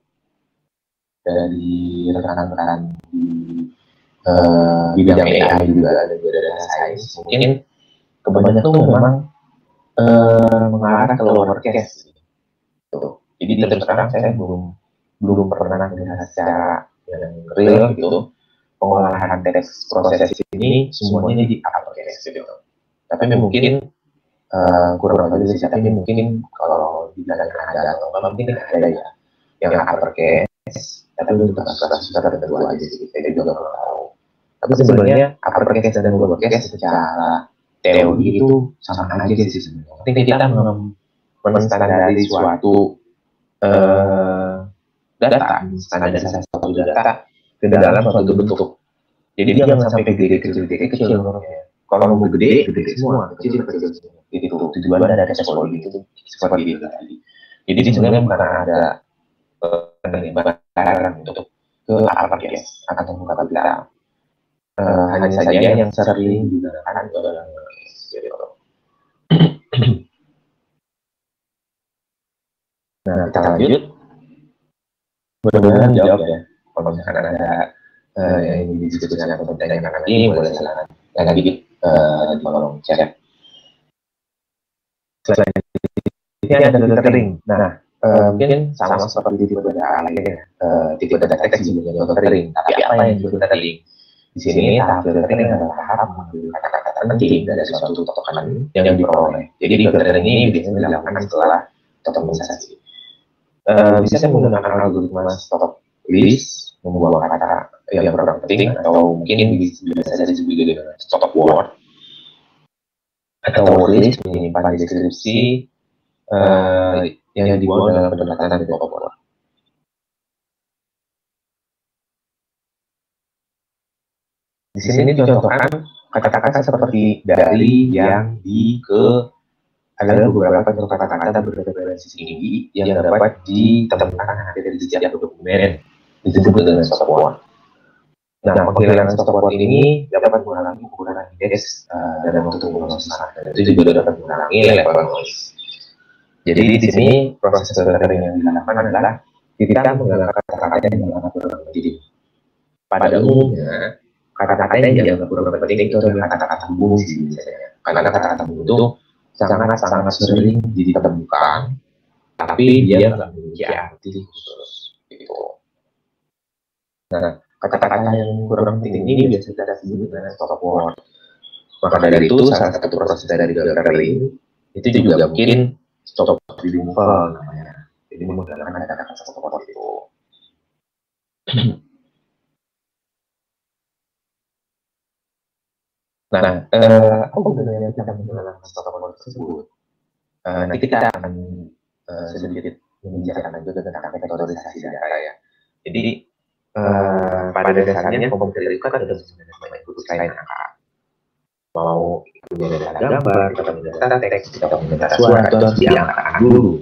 Speaker 1: dari rekan-rekan di bidang AI juga ada data science, mungkin kebanyakan tuh memang mengarah ke lowercase gitu. Jadi terus terang saya belum pernah melihat secara yang real gitu pengolahan teks proses ini semuanya di uppercase gitu. Tapi mungkin kurang lebih sih, tapi mungkin kalau di dalam ada atau enggak mungkin ada ya yang uppercase, tapi untuk kasus tertentu aja sih, saya juga nggak tahu. Tapi sebenarnya uppercase dan lowercase secara teori itu sama aja sih sebenarnya. Penting kita menstandari suatu data, standarisasi suatu data ke dalam suatu bentuk. Jadi dia jangan sampai gede kecil menurutnya. Kalau mau gede semua, kecil semua. Itu tujuan dari ekspor itu seperti itu tadi. Jadi sebenarnya bukan ada penebaran untuk ke uppercase atau kata bilang. Hanya saja yang sering digunakan adalah lowercase. Nah, kita lanjut. Mudah-mudahan jawab ya. Kalau misalkan ada yang didiskusikan atau pertanyaan lagi, boleh silakan lagi di kolom chat. Selanjutnya ada data kering. Nah, mungkin sama seperti tipe data lainnya, tipe data teks juga data kering. Tapi apa yang disebut data kering? Di sini tahap filtering adalah tahap mengambil kata-kata penting dari suatu token yang diperoleh. Jadi filtering ini biasanya dilakukan setelah tokenisasi. Bisa menggunakan algoritma stop list, membuang kata yang kurang penting, atau mungkin bisa disebut dengan stop word, atau word list menyimpan deskripsi yang dibuang dalam pendekatan stop word. Di sini dicontohkan kata-kata seperti dari, yang, di, ke, adalah beberapa contoh kata-kata berreferensi tinggi yang dapat ditemukan dari setiap dokumen disebut dengan stop word. Nah, penghilangan stop word ini dapat mengurangi penggunaan indeks dalam waktu pengolahan, dan itu juga dapat mengurangi level noise. Jadi di sini proses filtering yang dilakukan adalah kita mengangkat kata-kata yang dianggap kurang penting. Pada umumnya kata-kata yang dianggap kurang penting itu adalah kata-kata umum sih biasanya. Karena kata-kata umum itu sangat sering ditemukan, tapi dia nggak memiliki arti khusus gitu. Nah, kata-kata yang kurang penting ini biasa kita sebut dengan stop word. Maka dari itu salah satu proses dari filtering itu juga mungkin stop removal namanya. Jadi menggunakan kata-kata stop word itu. Nah, apa gunanya kita menggunakan stop word tersebut? Nanti kita akan sedikit membicarakan juga tentang vektorisasi data ya. Jadi pada dasarnya komputer itu kan ada banyak bentuk lain angka. Mau punya data gambar, kita punya data teks, kita punya data suara, itu harus diangkat dulu.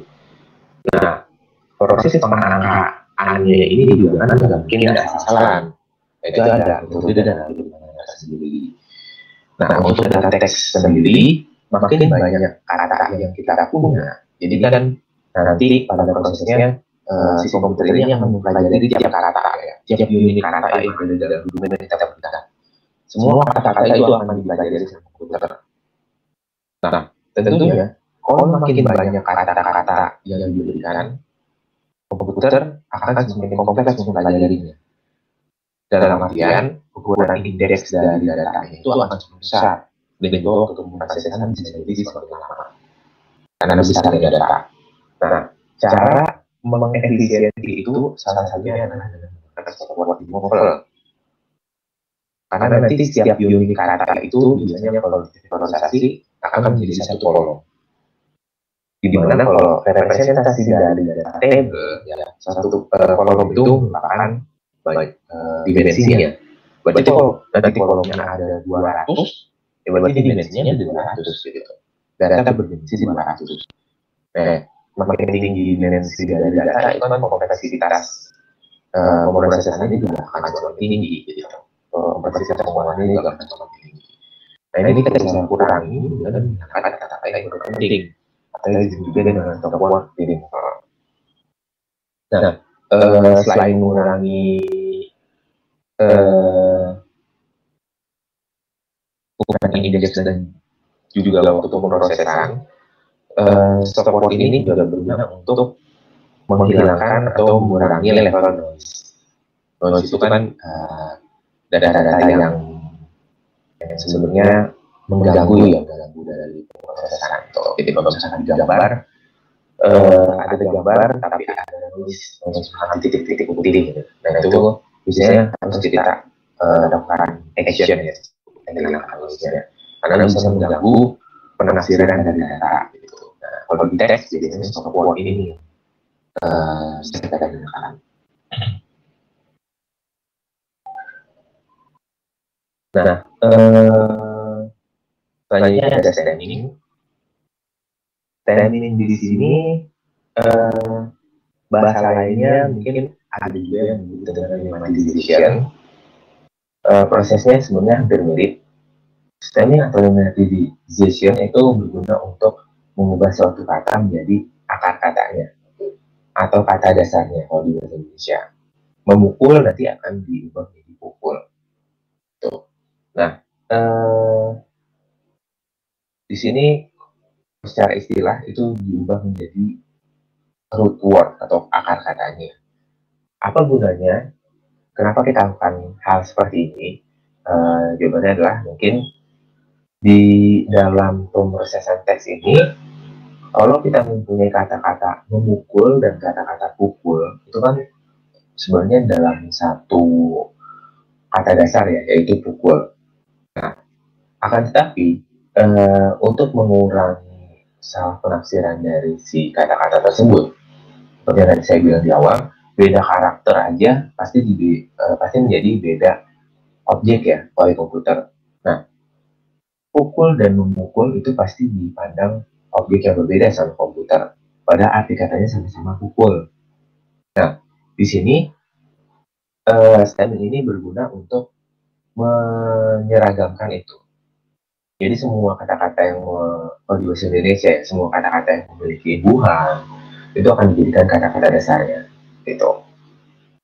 Speaker 1: Nah, proses pengangkatannya ini juga kan nggak mungkin ada salah-salahan. Itu ada, itu dan data sendiri. Nah, untuk data teks sendiri, makin banyak kata yang kita punya. Jadi kan nanti pada prosesnya si komputer ini akan mempelajari tiap kata ya, tiap unit kata yang ada dalam dokumen yang kita gunakan. Semua kata-kata itu akan dipelajari sama komputer. Nah, tentunya kalau makin banyak kata-kata yang diberikan, komputer akan semakin kompleks mempelajarinya. Dalam artian, ukuran indeks dari data itu akan semakin besar, dan itu pemrosesan bisa jadi semakin lama. Karena besar data. Nah, cara mengefisiensi itu salah satunya adalah dengan menggunakan stop word removal. Karena nanti setiap unit kata itu biasanya kalau divektorisasi akan menjadi satu kolom. Di mana kalau representasi dari data table, ya, satu kolom itu merupakan dimensinya. Berarti kalau nanti kolomnya ada 200, ya berarti dimensinya 200 gitu. Data berdimensi 200. Makin tinggi dimensi dari data itu kan kompleksitas pemrosesannya juga akan semakin tinggi gitu. Kompleksitas pengolahannya juga akan semakin tinggi. Nah ini kita bisa kurangi dengan menggunakan kata-kata yang berpenting atau yang juga dengan keyword jadi. Nah, selain mengurangi ukuran indeks dan juga waktu pemrosesan, stopwatch ini juga berguna untuk menghilangkan atau mengurangi level noise. Noise itu kan data-data yang sebenarnya mengganggu dari pemrosesan. Jadi kalau misalkan di gambar, ada gambar tapi ada noise titik-titik putih gitu. Nah itu biasanya harus kita lakukan action ya, menghilangkan noise-nya. Karena bisa mengganggu penafsiran dari data. Gitu. Nah, kalau di teks, jadi stopwatch ini bisa kita gunakan. Nah, selanjutnya ada stemming. Stemming di sini bahasa lainnya mungkin ada juga yang disebut dengan lemmatization. Prosesnya sebenarnya hampir mirip. Stemming atau lemmatization itu berguna untuk mengubah suatu kata menjadi akar katanya atau kata dasarnya kalau di bahasa Indonesia. Memukul nanti akan diubah menjadi pukul. Tuh. Nah, di sini secara istilah itu diubah menjadi root word atau akar katanya. Apa gunanya? Kenapa kita lakukan hal seperti ini? Jawabannya adalah mungkin di dalam pemrosesan teks ini, kalau kita mempunyai kata-kata memukul dan kata-kata pukul, itu kan sebenarnya dalam satu kata dasar ya, yaitu pukul. Nah, akan tetapi untuk mengurangi salah penafsiran dari si kata-kata tersebut, seperti yang tadi saya bilang di awal, beda karakter aja pasti menjadi beda objek ya oleh komputer. Nah, pukul dan memukul itu pasti dipandang objek yang berbeda sama komputer. Padahal arti katanya sama-sama pukul. Nah, di sini stemming ini berguna untuk menyeragamkan itu. Jadi semua kata-kata yang kalau di bahasa Indonesia ya, semua kata-kata yang memiliki buhan itu akan dijadikan kata-kata dasarnya. Gitu.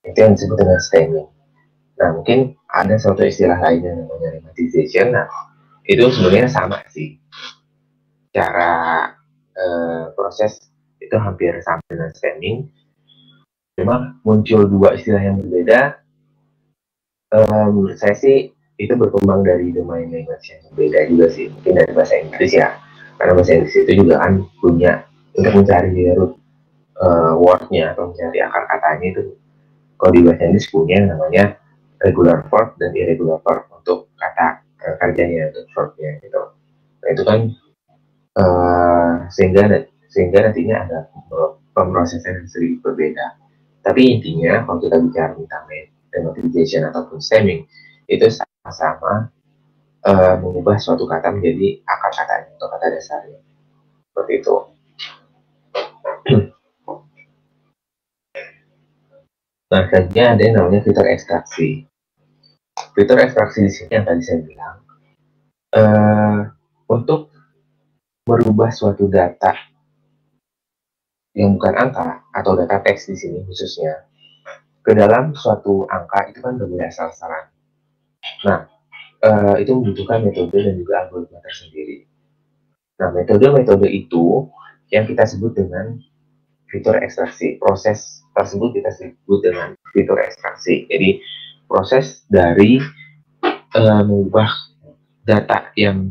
Speaker 1: Itu yang disebut dengan stemming. Nah, mungkin ada suatu istilah lainnya namanya lemmatization. Nah, itu sebenarnya sama sih. Cara proses itu hampir sama dengan stemming. Memang muncul dua istilah yang berbeda. Menurut saya sih itu berkembang dari domain language yang berbeda juga sih. Mungkin dari bahasa Inggris ya. Karena bahasa Inggris itu juga kan punya untuk mencari root word-nya atau mencari akar katanya itu. Kalau di bahasa Inggris punya namanya regular verb dan irregular verb untuk kata kerjanya, untuk verb-nya gitu. Nah itu kan sehingga nantinya ada pemrosesan yang sedikit berbeda. Tapi intinya kalau kita bicara tentang lemmatization ataupun stemming, itu sama-sama mengubah suatu kata menjadi akar katanya atau kata dasarnya. Seperti itu. Nah, selanjutnya ada yang namanya fitur ekstraksi. Fitur ekstraksi di sini yang tadi saya bilang, untuk merubah suatu data yang bukan angka atau data teks di sini khususnya ke dalam suatu angka itu kan berbeda asal-asalan. Nah, itu membutuhkan metode dan juga algoritma tersendiri. Nah, metode-metode itu yang kita sebut dengan fitur ekstraksi. Proses tersebut kita sebut dengan fitur ekstraksi. Jadi, proses dari mengubah data yang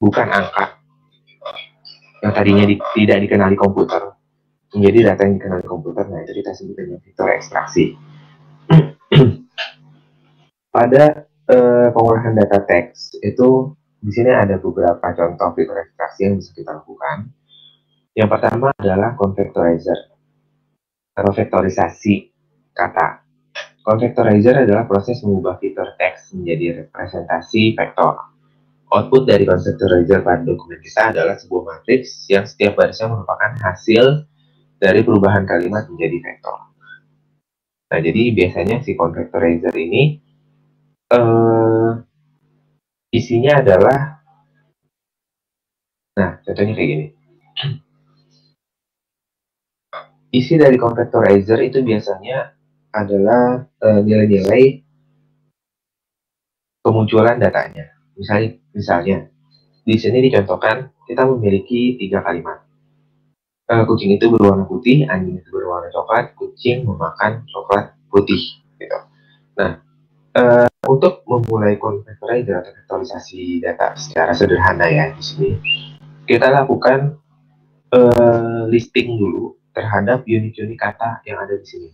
Speaker 1: bukan angka, yang tadinya tidak dikenali komputer, menjadi data yang dikenali komputer. Nah, itu kita sebut dengan fitur ekstraksi. Pada pengolahan data teks itu di sini ada beberapa contoh fitur ekstraksi yang bisa kita lakukan. Yang pertama adalah convectorizer atau vektorisasi kata. Convectorizer adalah proses mengubah fitur teks menjadi representasi vektor. Output dari convectorizer pada dokumen kita adalah sebuah matriks yang setiap barisnya merupakan hasil dari perubahan kalimat menjadi vektor. Nah, jadi biasanya si convectorizer ini isinya adalah, nah contohnya kayak gini. Isi dari convectorizer itu biasanya adalah nilai-nilai kemunculan datanya. Misalnya di sini dicontohkan kita memiliki 3 kalimat. Kucing itu berwarna putih, anjing itu berwarna coklat, kucing memakan coklat putih. Gitu. Nah, untuk memulai convectorizer atau vektorisasi data secara sederhana ya di sini, kita lakukan listing dulu terhadap unit-unit kata yang ada di sini.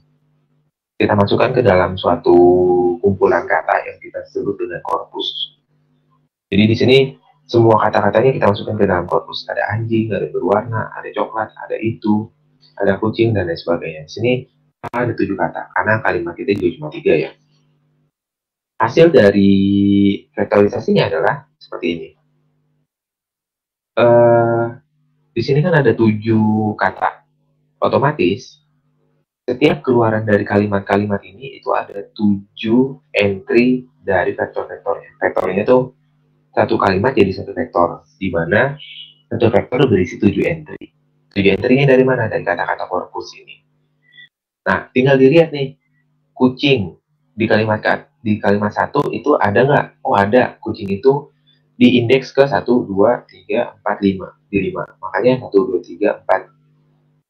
Speaker 1: Kita masukkan ke dalam suatu kumpulan kata yang kita sebut dengan korpus. Jadi di sini semua kata-katanya kita masukkan ke dalam korpus. Ada anjing, ada berwarna, ada coklat, ada itu, ada kucing, dan lain sebagainya. Di sini ada 7 kata, karena kalimat kita juga cuma 3 ya. Hasil dari vektorisasinya adalah seperti ini. Di sini kan ada 7 kata. Otomatis, setiap keluaran dari kalimat-kalimat ini itu ada 7 entry dari vektor-vektornya. Vektornya itu satu kalimat jadi satu vektor, di mana satu vektor berisi 7 entry. 7 entry-nya dari mana? Dari kata-kata korpus ini. Nah, tinggal dilihat nih, kucing di kalimat 1 itu ada nggak? Oh, ada. Kucing itu di indeks ke 1, 2, 3, 4, 5. Di 5. Makanya 1, 2, 3, 4.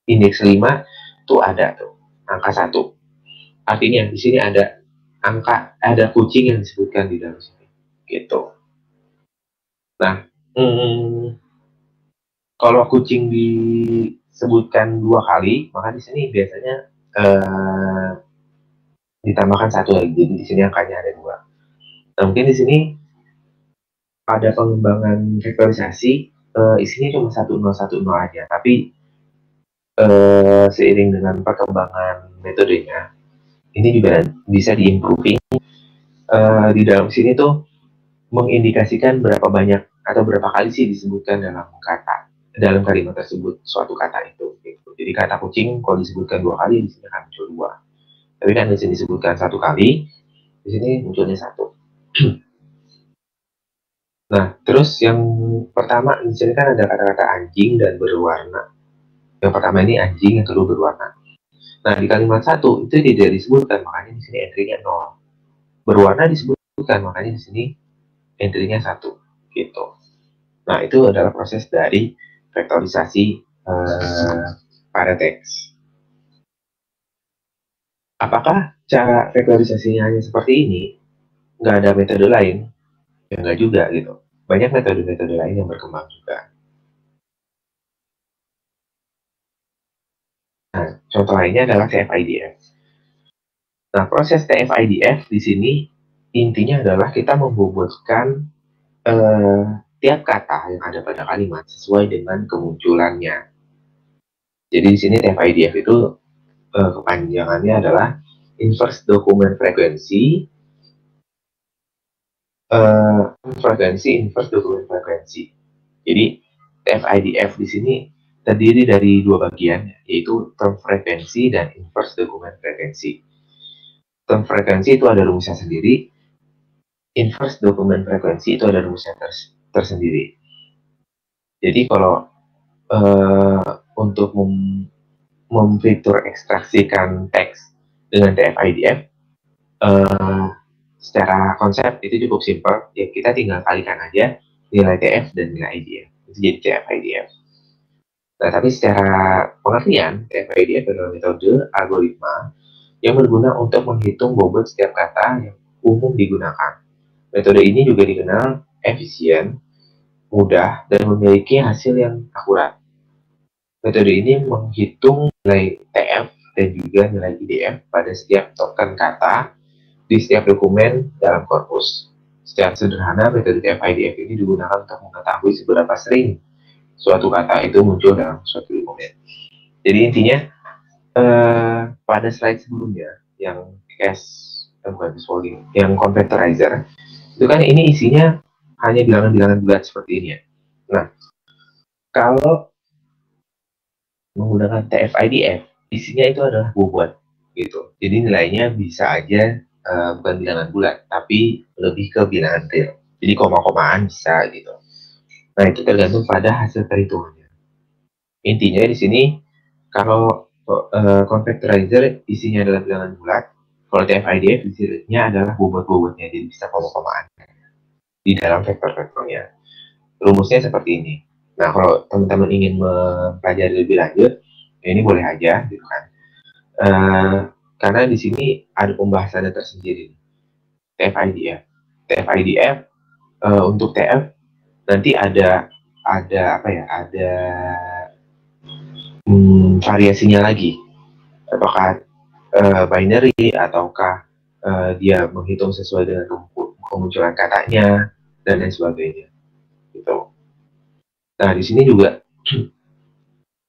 Speaker 1: Indeks 5 itu ada tuh, angka 1. Artinya di sini ada kucing yang disebutkan di dalam sini. Gitu. Nah, kalau kucing disebutkan 2 kali, maka di sini biasanya ditambahkan 1 lagi. Jadi di sini angkanya ada 2. Nah, mungkin di sini pada pengembangan vektorisasi isinya cuma 1010 aja, tapi seiring dengan perkembangan metodenya, ini juga bisa diimproving. Di dalam sini tuh mengindikasikan berapa banyak atau berapa kali sih disebutkan dalam kalimat tersebut suatu kata itu. Gitu. Jadi kata kucing kalau disebutkan 2 kali di sini akan muncul 2. Tapi kan di sini disebutkan 1 kali, di sini munculnya 1. Nah, terus yang pertama di sini kan ada kata-kata anjing dan berwarna. Yang pertama ini anjing, yang kedua berwarna. Nah, di kalimat 1 itu tidak disebutkan, makanya di sini entry-nya 0. Berwarna disebutkan, makanya di sini entry-nya 1. Gitu. Nah, itu adalah proses dari vektorisasi pada teks. Apakah cara vektorisasinya hanya seperti ini? Nggak ada metode lain? Ya nggak juga gitu. Banyak metode-metode lain yang berkembang juga. Nah, contoh lainnya adalah TF-IDF. Nah, proses TF-IDF di sini intinya adalah kita membobotkan tiap kata yang ada pada kalimat sesuai dengan kemunculannya. Jadi di sini TF-IDF itu kepanjangannya adalah Inverse Document Frequency, Inverse Document Frequency. Jadi TF-IDF di sini terdiri dari 2 bagian, yaitu Term Frequency dan Inverse Document Frequency. Term Frequency itu ada rumusnya sendiri, Inverse Document Frequency itu ada rumusnya tersendiri. Jadi kalau untuk memfitur ekstraksikan teks dengan TF-IDF, secara konsep itu cukup simpel, ya kita tinggal kalikan aja nilai TF dan nilai IDF, itu jadi TF-IDF. Nah, tapi secara pengertian, TF-IDF adalah metode algoritma yang berguna untuk menghitung bobot setiap kata yang umum digunakan. Metode ini juga dikenal efisien, mudah, dan memiliki hasil yang akurat. Metode ini menghitung nilai TF dan juga nilai IDF pada setiap token kata di setiap dokumen dalam korpus. Secara sederhana, metode TF-IDF ini digunakan untuk mengetahui seberapa sering suatu kata itu muncul dalam suatu dokumen. Jadi intinya, pada slide sebelumnya, yang yang convectorizer, itu kan ini isinya hanya bilangan-bilangan bulat seperti ini ya. Nah, kalau menggunakan TF-IDF, isinya itu adalah bobot gitu. Jadi nilainya bisa aja bukan bilangan bulat, tapi lebih ke bilangan real. Jadi koma-komaan bisa gitu. Nah, itu tergantung pada hasil perhitungannya. Intinya di sini kalau convectorizer isinya adalah bilangan bulat, kalau TF-IDF isinya adalah bobot-bobotnya, jadi bisa koma-komaan di dalam vektor-vektornya. Rumusnya seperti ini. Nah, kalau teman-teman ingin mempelajari lebih lanjut, ya ini boleh aja, gitu kan. Karena di sini ada pembahasannya tersendiri. TF-IDF. TF-IDF untuk TF nanti ada apa ya? Ada variasinya lagi. Apakah binary ataukah dia menghitung sesuai dengan kemunculan katanya dan lain sebagainya. Gitu. Nah, di sini juga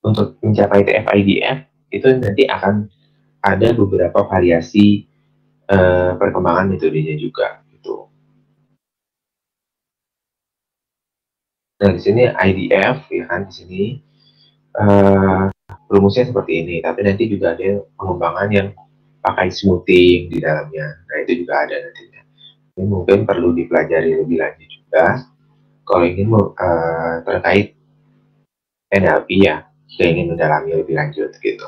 Speaker 1: untuk mencapai TF-IDF itu nanti akan ada beberapa variasi perkembangan metodenya juga gitu. Nah, di sini IDF ya kan, di sini rumusnya seperti ini, tapi nanti juga ada pengembangan yang pakai smoothing di dalamnya. Nah, itu juga ada nantinya. Ini mungkin perlu dipelajari lebih lanjut juga kalau ingin terkait NLP ya, kita ingin mendalami lebih lanjut gitu.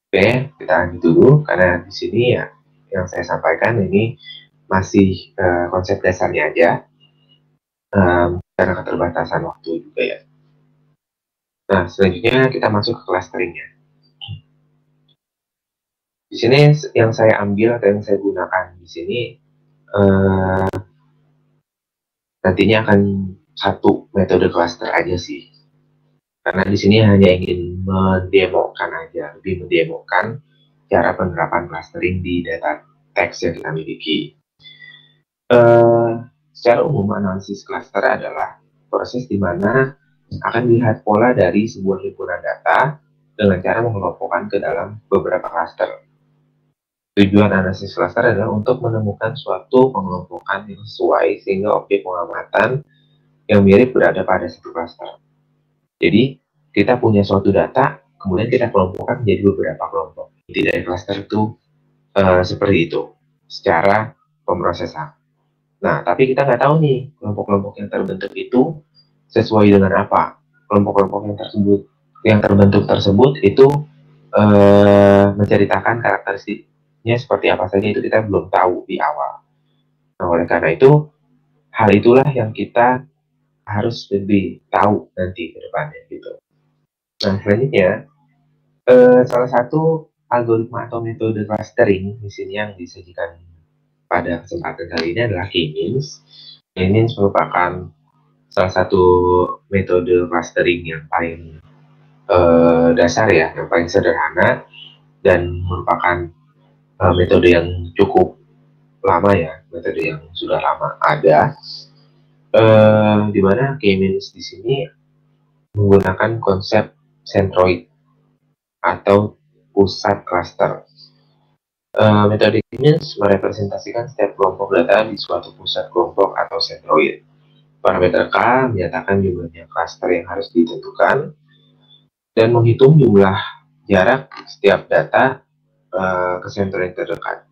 Speaker 1: Oke, kita lanjut dulu karena di sini ya yang saya sampaikan ini masih konsep dasarnya aja karena keterbatasan waktu juga ya. Nah, selanjutnya kita masuk ke clusteringnya. Di sini yang saya ambil atau yang saya gunakan di sini nantinya akan satu metode cluster aja sih. Karena di sini hanya ingin mendemokan aja, lebih mendemokan cara penerapan clustering di data teks yang kita miliki. Secara umum analisis cluster adalah proses di mana akan dilihat pola dari sebuah himpunan data dengan cara mengelompokkan ke dalam beberapa cluster. Tujuan analisis cluster adalah untuk menemukan suatu pengelompokan yang sesuai sehingga objek pengamatan yang mirip berada pada satu cluster. Jadi, kita punya suatu data, kemudian kita kelompokkan menjadi beberapa kelompok. Inti dari cluster itu seperti itu, secara pemrosesan. Nah, tapi kita nggak tahu nih, kelompok-kelompok yang terbentuk itu sesuai dengan apa. Kelompok-kelompok yang terbentuk tersebut itu menceritakan karakteristiknya seperti apa saja, itu kita belum tahu di awal. Nah, oleh karena itu, hal itulah yang kita harus lebih tahu nanti ke depannya gitu. Nah, selanjutnya, salah satu algoritma atau metode clustering di sini yang disajikan pada kesempatan kali ini adalah K-means. K-means merupakan salah satu metode clustering yang paling dasar ya, yang paling sederhana dan merupakan metode yang cukup lama ya, metode yang sudah lama ada. Di mana K-means di sini menggunakan konsep centroid atau pusat cluster. Metode K-means merepresentasikan setiap kelompok data di suatu pusat kelompok atau centroid. Parameter K menyatakan jumlahnya cluster yang harus ditentukan dan menghitung jumlah jarak setiap data ke centroid terdekat.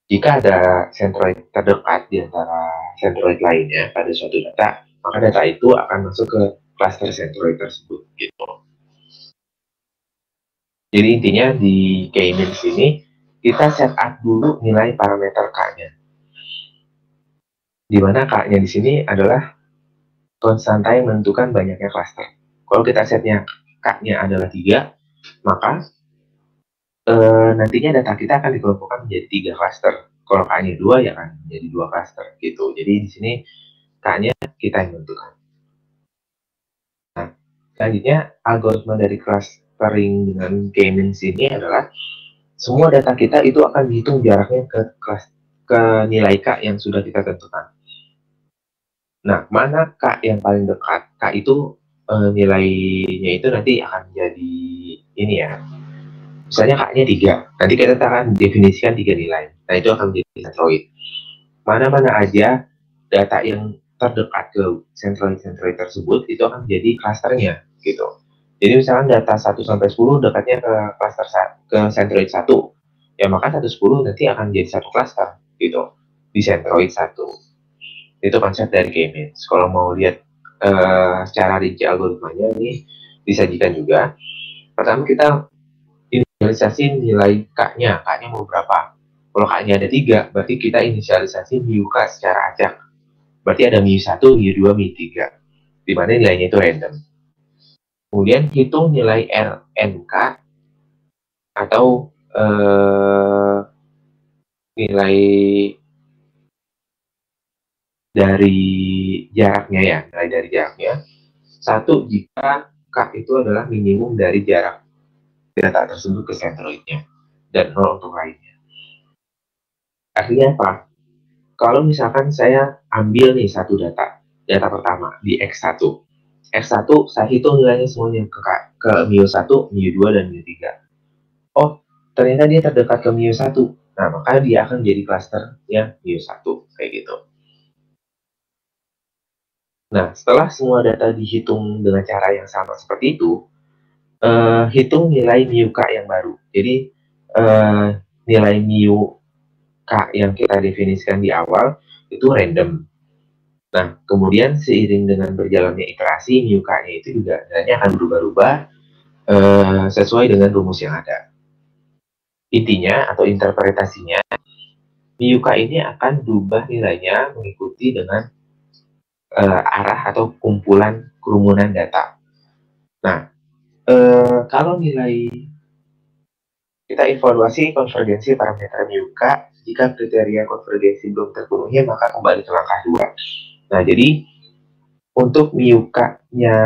Speaker 1: Jika ada centroid terdekat di antara centroid lainnya pada suatu data, maka data itu akan masuk ke cluster centroid tersebut. Gitu. Jadi intinya di K-means ini kita set up dulu nilai parameter K-nya. Di mana K-nya di sini adalah konstanta yang menentukan banyaknya cluster. Kalau kita setnya K-nya adalah 3, maka nantinya data kita akan dikelompokkan menjadi 3 cluster. Kalau K-nya 2 ya kan menjadi 2 cluster gitu. Jadi di sini K-nya kita yang menentukan. Nah, selanjutnya algoritma dari clustering dengan K-means ini adalah semua data kita itu akan dihitung jaraknya ke nilai K yang sudah kita tentukan. Nah, mana K yang paling dekat? K itu nilainya itu nanti akan jadi ini ya. Misalnya K-nya 3, nanti kita akan definisikan 3 nilai. Nah, itu akan menjadi centroid. Mana-mana aja data yang terdekat ke centroid tersebut, itu akan menjadi clusternya, gitu. Jadi misalnya data 1 sampai 10 dekatnya ke cluster ke centroid 1, ya maka 1 10 nanti akan menjadi satu cluster. gitu di Centroid 1. Itu konsep dari K-means. Kalau mau lihat secara rinci algoritmanya ini disajikan juga. Pertama kita inisialisasi nilai K-nya mau berapa. Kalau K-nya ada 3, berarti kita inisialisasi mu K secara acak. Berarti ada mu1, mu2, mu3. Di mana nilainya itu random. Kemudian hitung nilai RNK atau nilai dari jaraknya ya, nilai dari jaraknya. Satu, jika K itu adalah minimum dari jarak data tersebut ke centroidnya, dan 0 untuk lainnya. Artinya apa? Kalau misalkan saya ambil nih satu data pertama di X1. X1 saya hitung nilainya semuanya ke mu1, mu2, dan mu3. Oh, ternyata dia terdekat ke mu1. Nah, maka dia akan jadi klaster yang mu1, kayak gitu. Nah, setelah semua data dihitung dengan cara yang sama seperti itu, hitung nilai mu K yang baru. Jadi, nilai mu K yang kita definisikan di awal itu random. Nah, kemudian seiring dengan berjalannya iterasi, mu K-nya itu juga nilainya akan berubah-ubah sesuai dengan rumus yang ada. Intinya atau interpretasinya, mu K ini akan berubah nilainya mengikuti dengan arah atau kumpulan kerumunan data. Nah, kalau nilai kita evaluasi konvergensi parameter mu K, jika kriteria konvergensi belum terpenuhi, maka kembali ke langkah 2. Nah, jadi untuk mu K-nya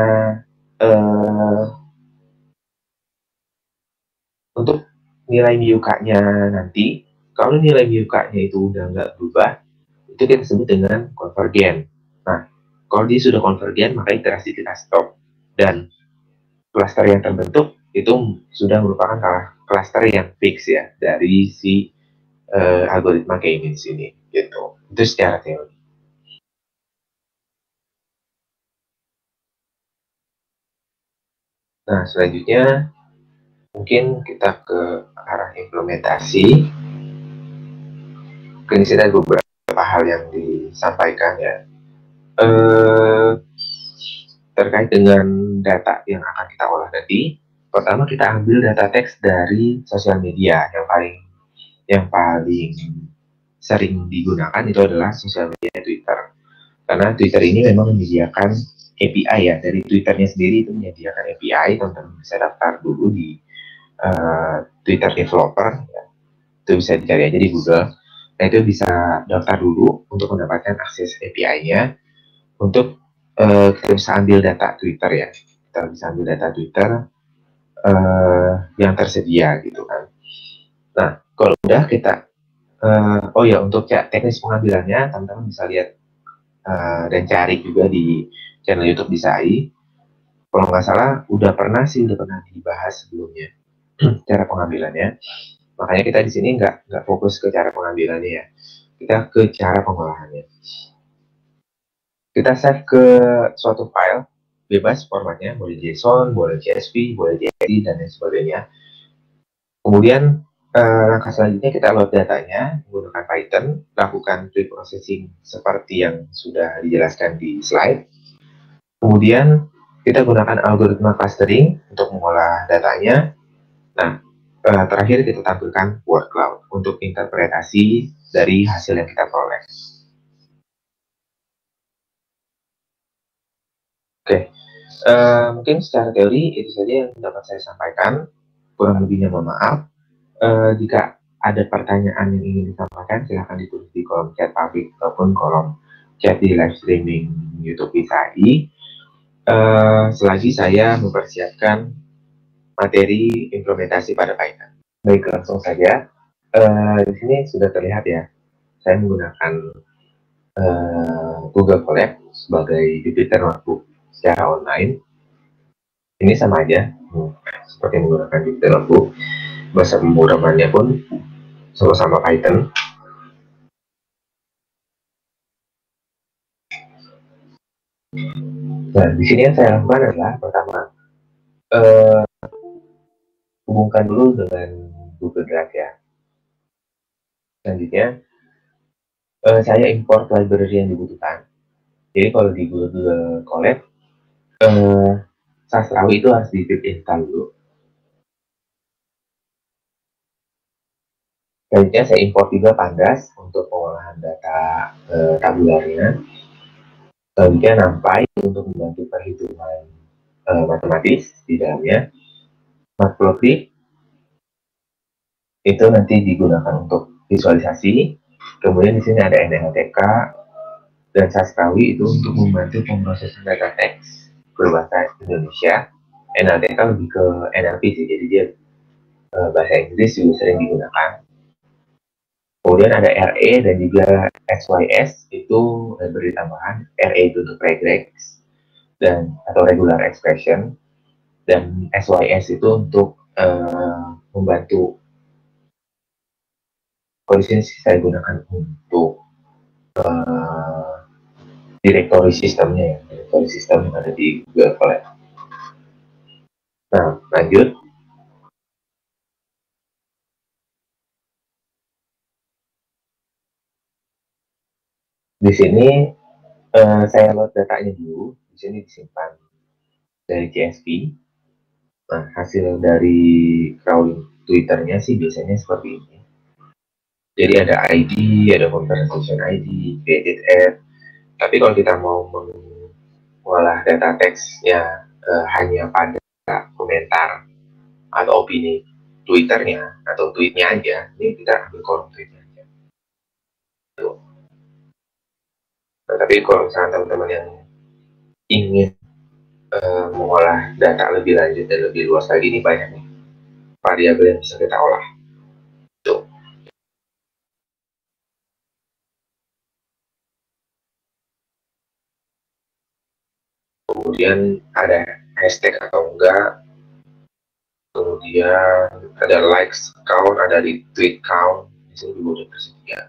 Speaker 1: untuk nilai mu K-nya nanti, kalau nilai mu K-nya itu udah nggak berubah, itu kita sebut dengan konvergen. Nah, kalau dia sudah konvergen, maka iterasi kita stop. Dan klaster yang terbentuk itu sudah merupakan klaster yang fix ya dari si algoritma K-means ini gitu. Itu secara teori. Nah, selanjutnya mungkin kita ke arah implementasi. Mungkin di sini ada beberapa hal yang disampaikan ya. Terkait dengan data yang akan kita olah nanti, pertama kita ambil data teks dari sosial media yang paling sering digunakan itu adalah sosial media Twitter. Karena Twitter ini memang menyediakan API ya, dari Twitternya sendiri itu menyediakan API, teman-teman bisa daftar dulu di Twitter developer, ya. Itu bisa dicari aja di Google. Nah, itu bisa daftar dulu untuk mendapatkan akses API-nya, untuk kita bisa ambil data Twitter ya. Kita bisa ambil data Twitter yang tersedia gitu kan. Nah, kalau udah kita, oh ya, untuk teknis pengambilannya, teman-teman bisa lihat dan cari juga di channel YouTube Disai. Kalau nggak salah, udah pernah dibahas sebelumnya cara pengambilannya. Makanya kita di sini nggak fokus ke cara pengambilannya ya. Kita ke cara pengolahannya. Kita save ke suatu file, bebas formatnya, boleh JSON, boleh CSV, boleh JSON, dan lain sebagainya. Kemudian langkah selanjutnya kita load datanya menggunakan Python, lakukan pre-processing seperti yang sudah dijelaskan di slide. Kemudian kita gunakan algoritma clustering untuk mengolah datanya. Nah, terakhir kita tampilkan word cloud untuk interpretasi dari hasil yang kita peroleh. Oke, mungkin secara teori itu saja yang dapat saya sampaikan. Kurang lebihnya mohon maaf. Jika ada pertanyaan yang ingin disampaikan, silahkan ditulis di kolom chat publik ataupun kolom chat di live streaming YouTube BSAI. Selagi saya mempersiapkan materi implementasi pada Python. Baik, langsung saja. Di sini sudah terlihat ya, saya menggunakan Google Colab sebagai Jupyter Notebook secara online. Ini sama aja, seperti menggunakan Jupyter Notebook. Bahasa pemrogramannya pun sama-sama Python. Nah, di sini yang saya lakukan adalah pertama, hubungkan dulu dengan Google Drive ya. Selanjutnya, Saya import library yang dibutuhkan. Jadi kalau di Google Colab, Sastrawi itu harus di pip install dulu. Selanjutnya saya import juga Pandas untuk pengolahan data tabularnya. Selanjutnya NumPy untuk membantu perhitungan matematis di dalamnya. Matplotlib itu nanti digunakan untuk visualisasi. Kemudian di sini ada NLTK dan Sastrawi itu untuk membantu pemrosesan data teks berbahasa Indonesia. NLTK lebih ke NLP sih, jadi dia bahasa Inggris juga sering digunakan. Kemudian ada RE dan juga SYS itu library tambahan. RE itu untuk regex dan atau regular expression, dan SYS itu untuk membantu. Kalau di sini saya gunakan untuk direktori sistemnya ya, direktori sistem yang ada di Google Colab. Nah, lanjut. Di sini saya load datanya dulu. Di sini disimpan dari CSV. Nah, hasil dari crawling Twitternya sih biasanya seperti ini. Jadi ada ID, ada conversation ID, created ad. Tapi kalau kita mau mengolah data teksnya hanya pada komentar atau opini Twitternya atau tweetnya aja, ini kita ambil kolom tweetnya aja. Nah, tapi kalau misalnya teman-teman yang ingin mengolah data lebih lanjut dan lebih luas lagi, ini banyak nih variabel yang bisa kita olah. Tuh. Kemudian ada hashtag atau enggak, kemudian ada likes count, ada retweet count, di sini juga udah tersedia.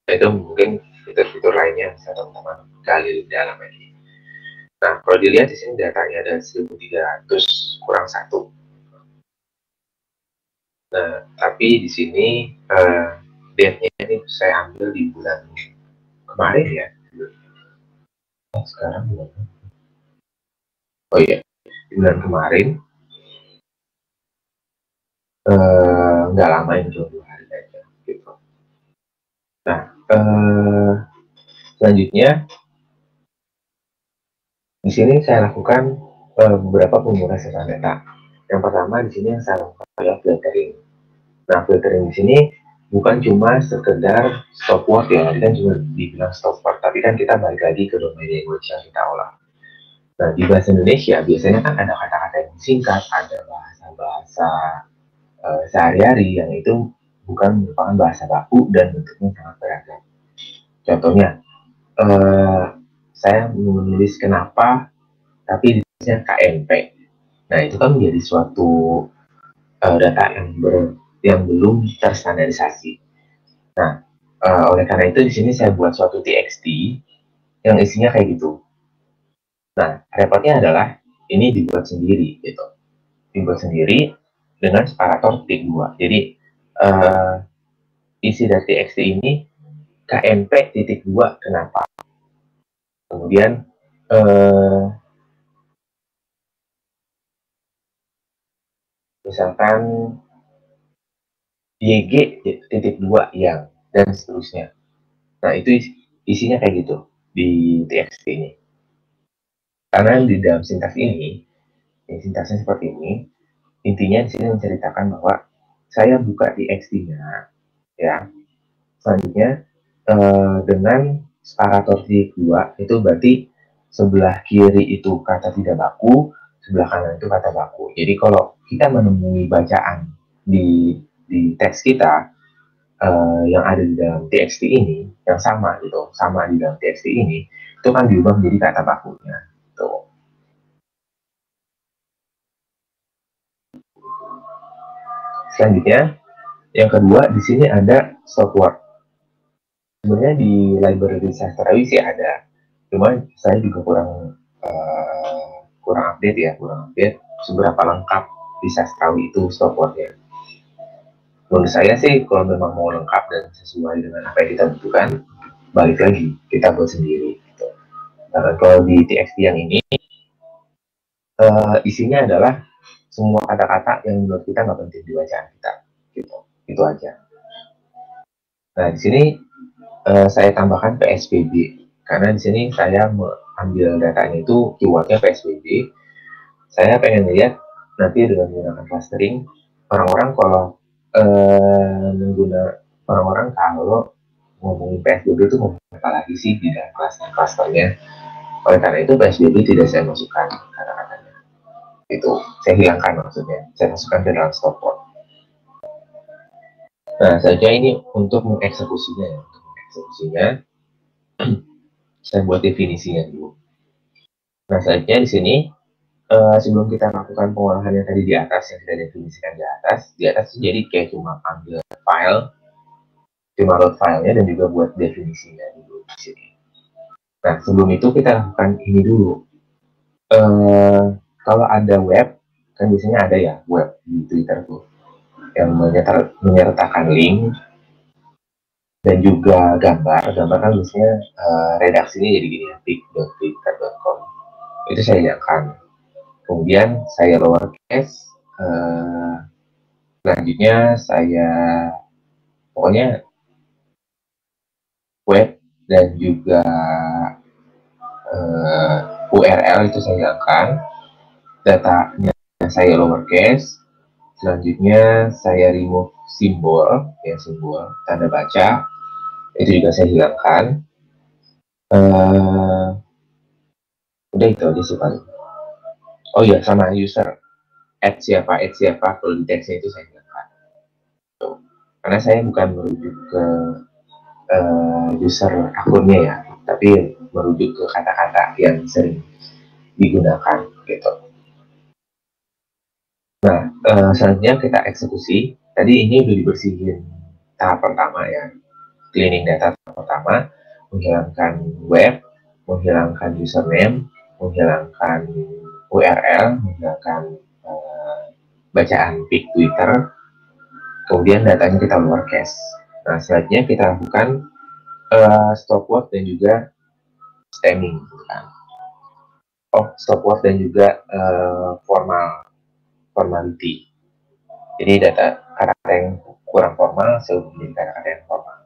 Speaker 1: Nah, itu mungkin fitur-fitur lainnya bisa teman-teman gali lebih dalam lagi. Nah, kalau dilihat di sini datanya ada 1300 kurang 1. Nah, tapi di sini date-nya ini saya ambil di bulan kemarin ya. Sekarang bulan, oh iya, di bulan kemarin, nggak lama ini, cuma 2 hari aja gitu. Nah, selanjutnya di sini saya lakukan beberapa pemrosesan data. Yang pertama di sini yang saya lakukan adalah filtering. Nah, filtering di sini bukan cuma sekedar stop word ya, tadi kan cuma dibilang stop word, tapi kan kita balik lagi ke domain language yang kita olah. Nah, di bahasa Indonesia biasanya kan ada kata-kata yang singkat, ada bahasa-bahasa sehari-hari yang itu bukan merupakan bahasa baku dan bentuknya sangat beragam. Contohnya, saya menulis kenapa, tapi ditulisnya KNP. Nah, itu kan menjadi suatu data yang belum terstandarisasi. Nah, oleh karena itu di sini saya buat suatu TXT yang isinya kayak gitu. Nah, repotnya adalah ini dibuat sendiri gitu. Dibuat sendiri dengan separator titik 2. Jadi isi dari TXT ini KNP titik 2 kenapa? Kemudian misalkan YG titik 2 yang dan seterusnya. Nah, itu isinya kayak gitu di TXT ini. Karena di dalam sintaks ini sintaksnya seperti ini. Intinya di sini menceritakan bahwa saya buka TXT-nya ya. Selanjutnya dengan separator titik 2 itu berarti sebelah kiri itu kata tidak baku, sebelah kanan itu kata baku. Jadi kalau kita menemui bacaan di teks kita yang ada di dalam TXT ini yang sama gitu, sama di dalam TXT ini, itu kan diubah menjadi kata bakunya. Tuh. Selanjutnya, yang kedua di sini ada stop word. Sebenarnya di library Sastrawi sih ada, cuma saya juga kurang update ya, kurang update seberapa lengkap di Sastrawi itu stop wordnya. Menurut saya sih kalau memang mau lengkap dan sesuai dengan apa yang kita butuhkan, balik lagi kita buat sendiri gitu. Nah, kalau di TXT yang ini isinya adalah semua kata-kata yang menurut kita nggak penting di bacaan kita gitu, itu aja. Nah, di sini saya tambahkan PSBB karena di sini saya mengambil datanya itu keywordnya PSBB. Saya pengen lihat nanti dengan menggunakan clustering orang-orang kalau orang-orang kalau ngomongin PSBB itu ngomong apa lagi sih di dalam clusternya. Oleh karena itu PSBB tidak saya masukkan kata-katanya. Itu saya hilangkan maksudnya. Saya masukkan ke dalam stopword. Nah, saja ini untuk mengeksekusinya ya. Untuk mengeksekusinya saya buat definisinya dulu. Nah, selanjutnya di sini sebelum kita lakukan pengolahan yang tadi di atas yang kita definisikan di atas jadi kayak cuma ambil file, cuma load filenya dan juga buat definisinya dulu di sini. Nah, sebelum itu kita lakukan ini dulu. Kalau ada web, kan biasanya ada ya web di Twitter tuh yang menyertakan link dan juga gambar. Gambar kan biasanya redaksinya jadi gini ya, pic.twitter.com. Itu saya hilangkan. Kemudian saya lowercase. Selanjutnya saya pokoknya web dan juga URL itu saya hilangkan. Datanya saya lowercase. Selanjutnya saya remove simbol, ya simbol tanda baca, itu juga saya hilangkan. Udah itu aja sih paling. Oh iya, sama user, add siapa, kalau di teksnya itu saya hilangkan. Tuh. Karena saya bukan merujuk ke user akunnya ya, tapi merujuk ke kata-kata yang sering digunakan gitu. Nah, selanjutnya kita eksekusi. Tadi ini udah dibersihin tahap pertama ya, cleaning data pertama, menghilangkan web, menghilangkan username, menghilangkan URL, menghilangkan bacaan pic Twitter, kemudian datanya kita lowercase. Nah, selanjutnya kita lakukan stopword dan juga stemming. Gitu kan. Oh, stopword dan juga formality. Jadi kata-kata yang kurang formal saya menjadi kata-kata yang formal.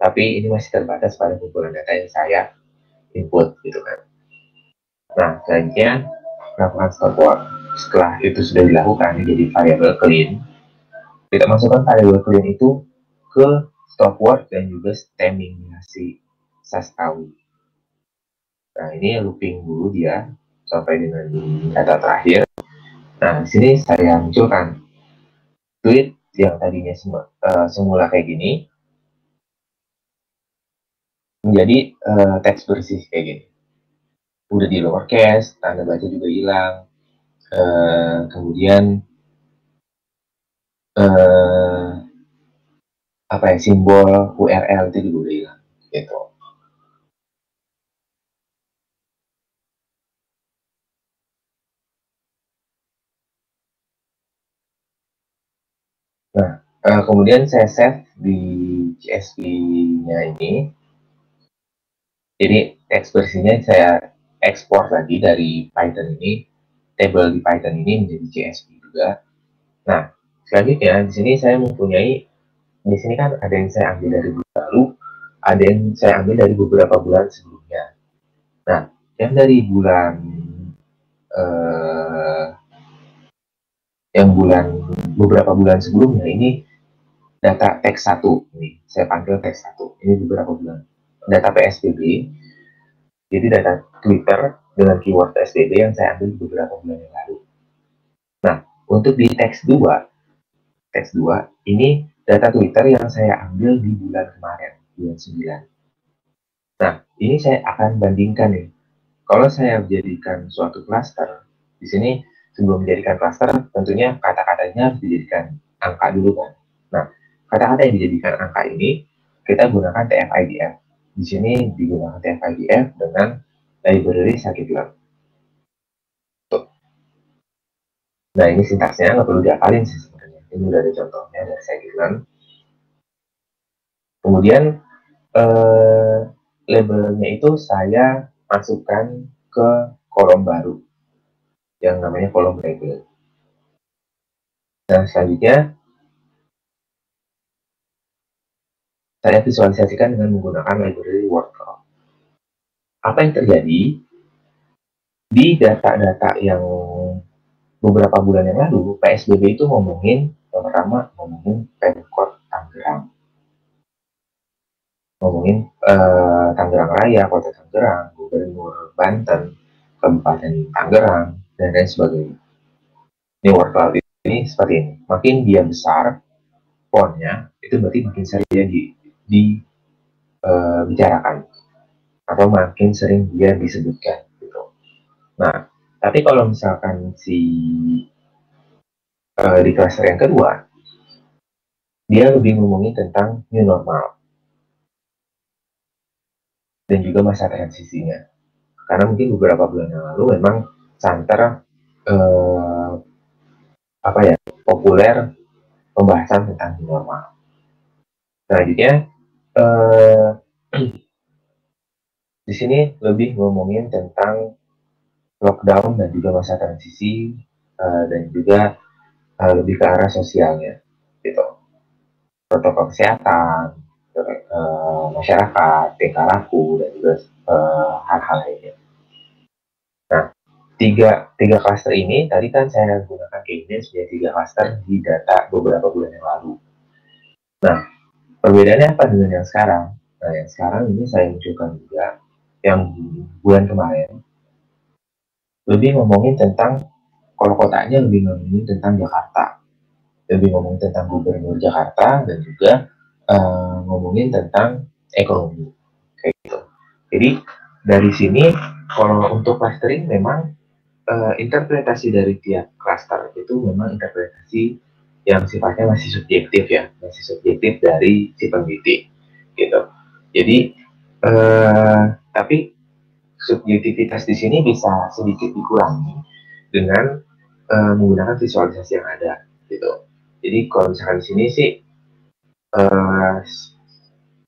Speaker 1: Tapi ini masih terbatas pada kumpulan data yang saya input gitu kan. Nah, selanjutnya lakukan stopword. Setelah itu sudah dilakukan jadi variable clean, kita masukkan variable clean itu ke stopword dan juga stemmingnya si Sastawi. Nah, ini looping dulu dia sampai dengan data terakhir. Nah, di sini saya munculkan tweet yang tadinya semula kayak gini menjadi teks bersih kayak gini. Udah di lowercase, tanda baca juga hilang. Kemudian apa ya, simbol URL itu juga udah hilang gitu. Nah, kemudian saya save di CSV-nya ini. Jadi teks bersihnya saya ekspor lagi dari Python ini, table di Python ini menjadi CSV juga. Nah, selanjutnya di sini saya mempunyai, di sini kan ada yang saya ambil dari bulan lalu, ada yang saya ambil dari beberapa bulan sebelumnya. Nah, yang dari bulan beberapa bulan sebelumnya ini data teks 1 ini saya panggil teks 1 ini beberapa bulan data PSBB, jadi data Twitter dengan keyword PSBB yang saya ambil beberapa bulan yang lalu. Nah, untuk di teks 2 ini data Twitter yang saya ambil di bulan kemarin, bulan 9. Nah, ini saya akan bandingkan nih. Kalau saya jadikan suatu cluster, di sini sebelum menjadikan cluster, tentunya kata-katanya harus dijadikan angka dulu kan. Nah, kata-kata yang dijadikan angka ini, kita gunakan TF-IDF. Di sini digunakan TF-IDF dengan library scikit-learn. Nah, ini sintaksnya nggak perlu diapalin sih sebenarnya. Ini udah ada contohnya dari scikit-learn. Kemudian labelnya itu saya masukkan ke kolom baru yang namanya kolom label. Dan selanjutnya saya visualisasikan dengan menggunakan library workflow. Apa yang terjadi di data-data yang beberapa bulan yang lalu, PSBB itu ngomongin, yang pertama ngomongin Pemkot Tangerang, ngomongin Tangerang Raya, Kota Tangerang, Gubernur Banten, Kabupaten Tangerang, dan lain sebagainya. Ini workflow ini seperti ini. Makin dia besar, fontnya, itu berarti makin sering dia dibicarakan, atau makin sering dia disebutkan. Gitu. Nah, tapi kalau misalkan di cluster yang kedua, dia lebih ngomongin tentang new normal dan juga masa transisinya. Karena mungkin beberapa bulan yang lalu memang santer populer pembahasan tentang new normal. Selanjutnya di sini lebih ngomongin tentang lockdown dan juga masa transisi dan juga lebih ke arah sosialnya, gitu. Protokol kesehatan, masyarakat, tingkah laku, dan juga hal-hal lainnya. Nah, tiga cluster ini tadi kan saya gunakan Keynes sebagai 3 cluster di data beberapa bulan yang lalu. Nah, perbedaannya apa dengan yang sekarang? Nah, yang sekarang ini saya munculkan juga yang bulan kemarin lebih ngomongin tentang, kalau kotanya lebih ngomongin tentang Jakarta, lebih ngomongin tentang gubernur Jakarta, dan juga ngomongin tentang ekonomi, kayak gitu. Jadi dari sini kalau untuk clustering memang interpretasi dari tiap cluster itu memang interpretasi yang sifatnya masih subjektif ya, masih subjektif dari si peneliti, gitu. Jadi tapi subjektivitas di sini bisa sedikit dikurangi dengan menggunakan visualisasi yang ada, gitu. Jadi kalau misalkan di sini sih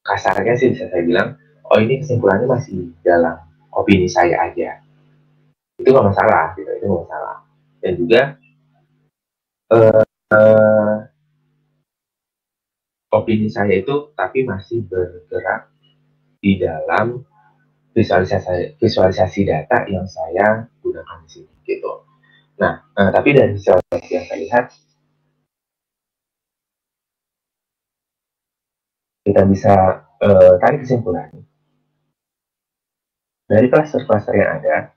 Speaker 1: kasarnya sih bisa saya bilang, oh ini kesimpulannya masih dalam opini saya aja. Itu nggak masalah, gitu. Itu nggak masalah. Dan juga opini saya itu tapi masih bergerak di dalam visualisasi data yang saya gunakan di sini, gitu. Nah, tapi dari visualisasi yang saya lihat, kita bisa tarik kesimpulan dari cluster-cluster yang ada.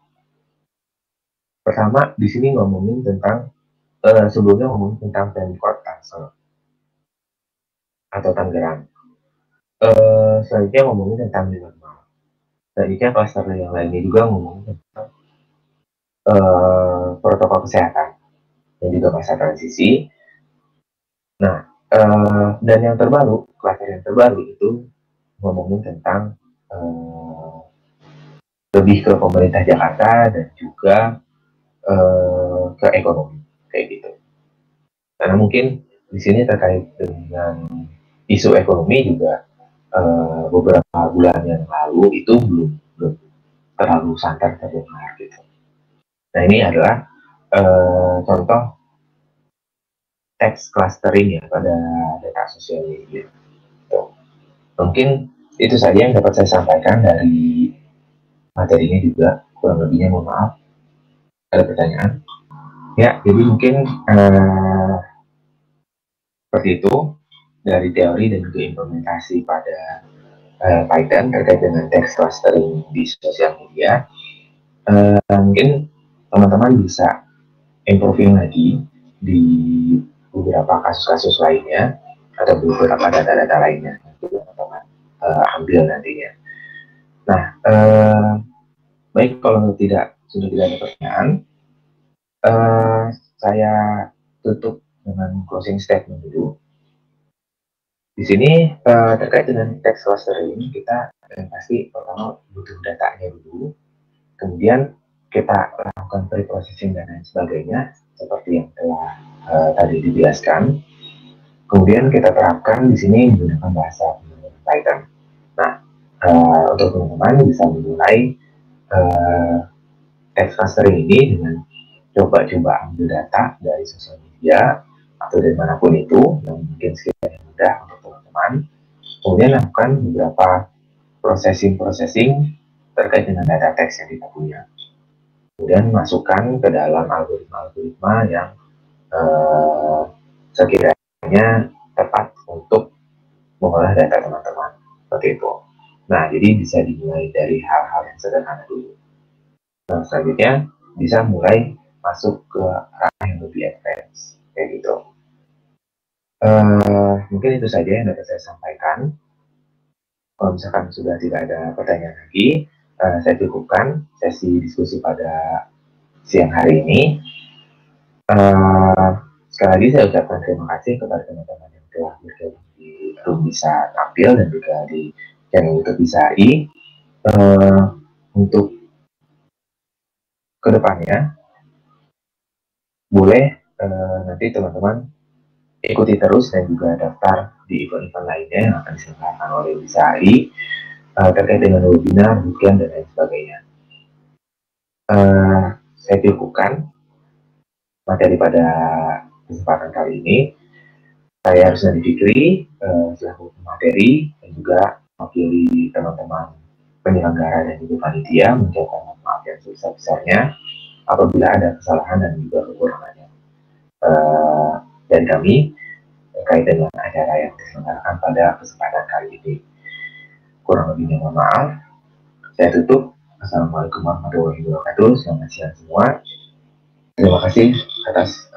Speaker 1: Pertama, di sini ngomongin tentang sebelumnya ngomongin tentang Pemkot Tangsel atau Tangerang. Selanjutnya ngomongin tentang new normal. Selanjutnya cluster yang lainnya juga ngomongin tentang protokol kesehatan dan juga masa transisi. Nah, dan yang terbaru, cluster yang terbaru itu ngomongin tentang lebih ke pemerintah Jakarta dan juga ke ekonomi, kayak gitu. Karena mungkin di sini terkait dengan isu ekonomi juga beberapa bulan yang lalu itu belum terlalu santer terdengar, gitu. Nah, ini adalah contoh text clustering ya pada data sosial media. So, mungkin itu saja yang dapat saya sampaikan dari materinya juga. Kurang lebihnya mohon maaf. Ada pertanyaan? Ya, jadi mungkin seperti itu dari teori dan juga implementasi pada Python terkait dengan text clustering di sosial media. Mungkin teman-teman bisa improving lagi di beberapa kasus-kasus lainnya atau beberapa data-data lainnya yang teman-teman ambil nantinya. Nah, baik, kalau sudah tidak ada pertanyaan, saya tutup dengan closing statement dulu. Di sini terkait dengan text clustering, kita pasti pertama butuh datanya dulu, kemudian kita lakukan pre-processing dan lain sebagainya seperti yang telah tadi dijelaskan. Kemudian kita terapkan di sini menggunakan bahasa Python. Nah, untuk teman-teman bisa memulai text clustering ini dengan coba-coba ambil data dari sosial media atau dari manapun itu yang mungkin sekiranya mudah untuk teman-teman. Kemudian lakukan beberapa processing terkait dengan data teks yang kita punya. Kemudian masukkan ke dalam algoritma-algoritma yang sekiranya tepat untuk mengolah data teman-teman. Seperti itu. Nah, jadi bisa dimulai dari hal-hal yang sederhana dulu. Nah, selanjutnya bisa mulai masuk ke ranah yang lebih advance. Kayak gitu. Mungkin itu saja yang dapat saya sampaikan. Kalau misalkan sudah tidak ada pertanyaan lagi, saya cukupkan sesi diskusi pada siang hari ini. Sekali lagi saya ucapkan terima kasih kepada teman-teman yang telah bergabung di Room Bisa Tampil dan juga di channel YouTube Bisari. Untuk kedepannya, boleh nanti teman-teman ikuti terus dan juga daftar di event-event lainnya yang akan diselenggarakan oleh Bisari terkait dengan webinar, bootcamp, dan lain sebagainya. Saya cukupkan materi pada kesempatan kali ini. Saya harus Fikri selaku materi dan juga mewakili teman-teman penyelenggara dan juga panitia mengucapkan mohon maaf yang sebesar-besarnya apabila ada kesalahan dan juga kekurangannya dari kami terkait dengan acara yang diselenggarakan pada kesempatan kali ini. Kurang lebihnya mohon maaf. Saya tutup. Assalamualaikum warahmatullahi wabarakatuh. Selamat siang semua. Terima kasih atas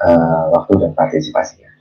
Speaker 1: waktu dan partisipasinya.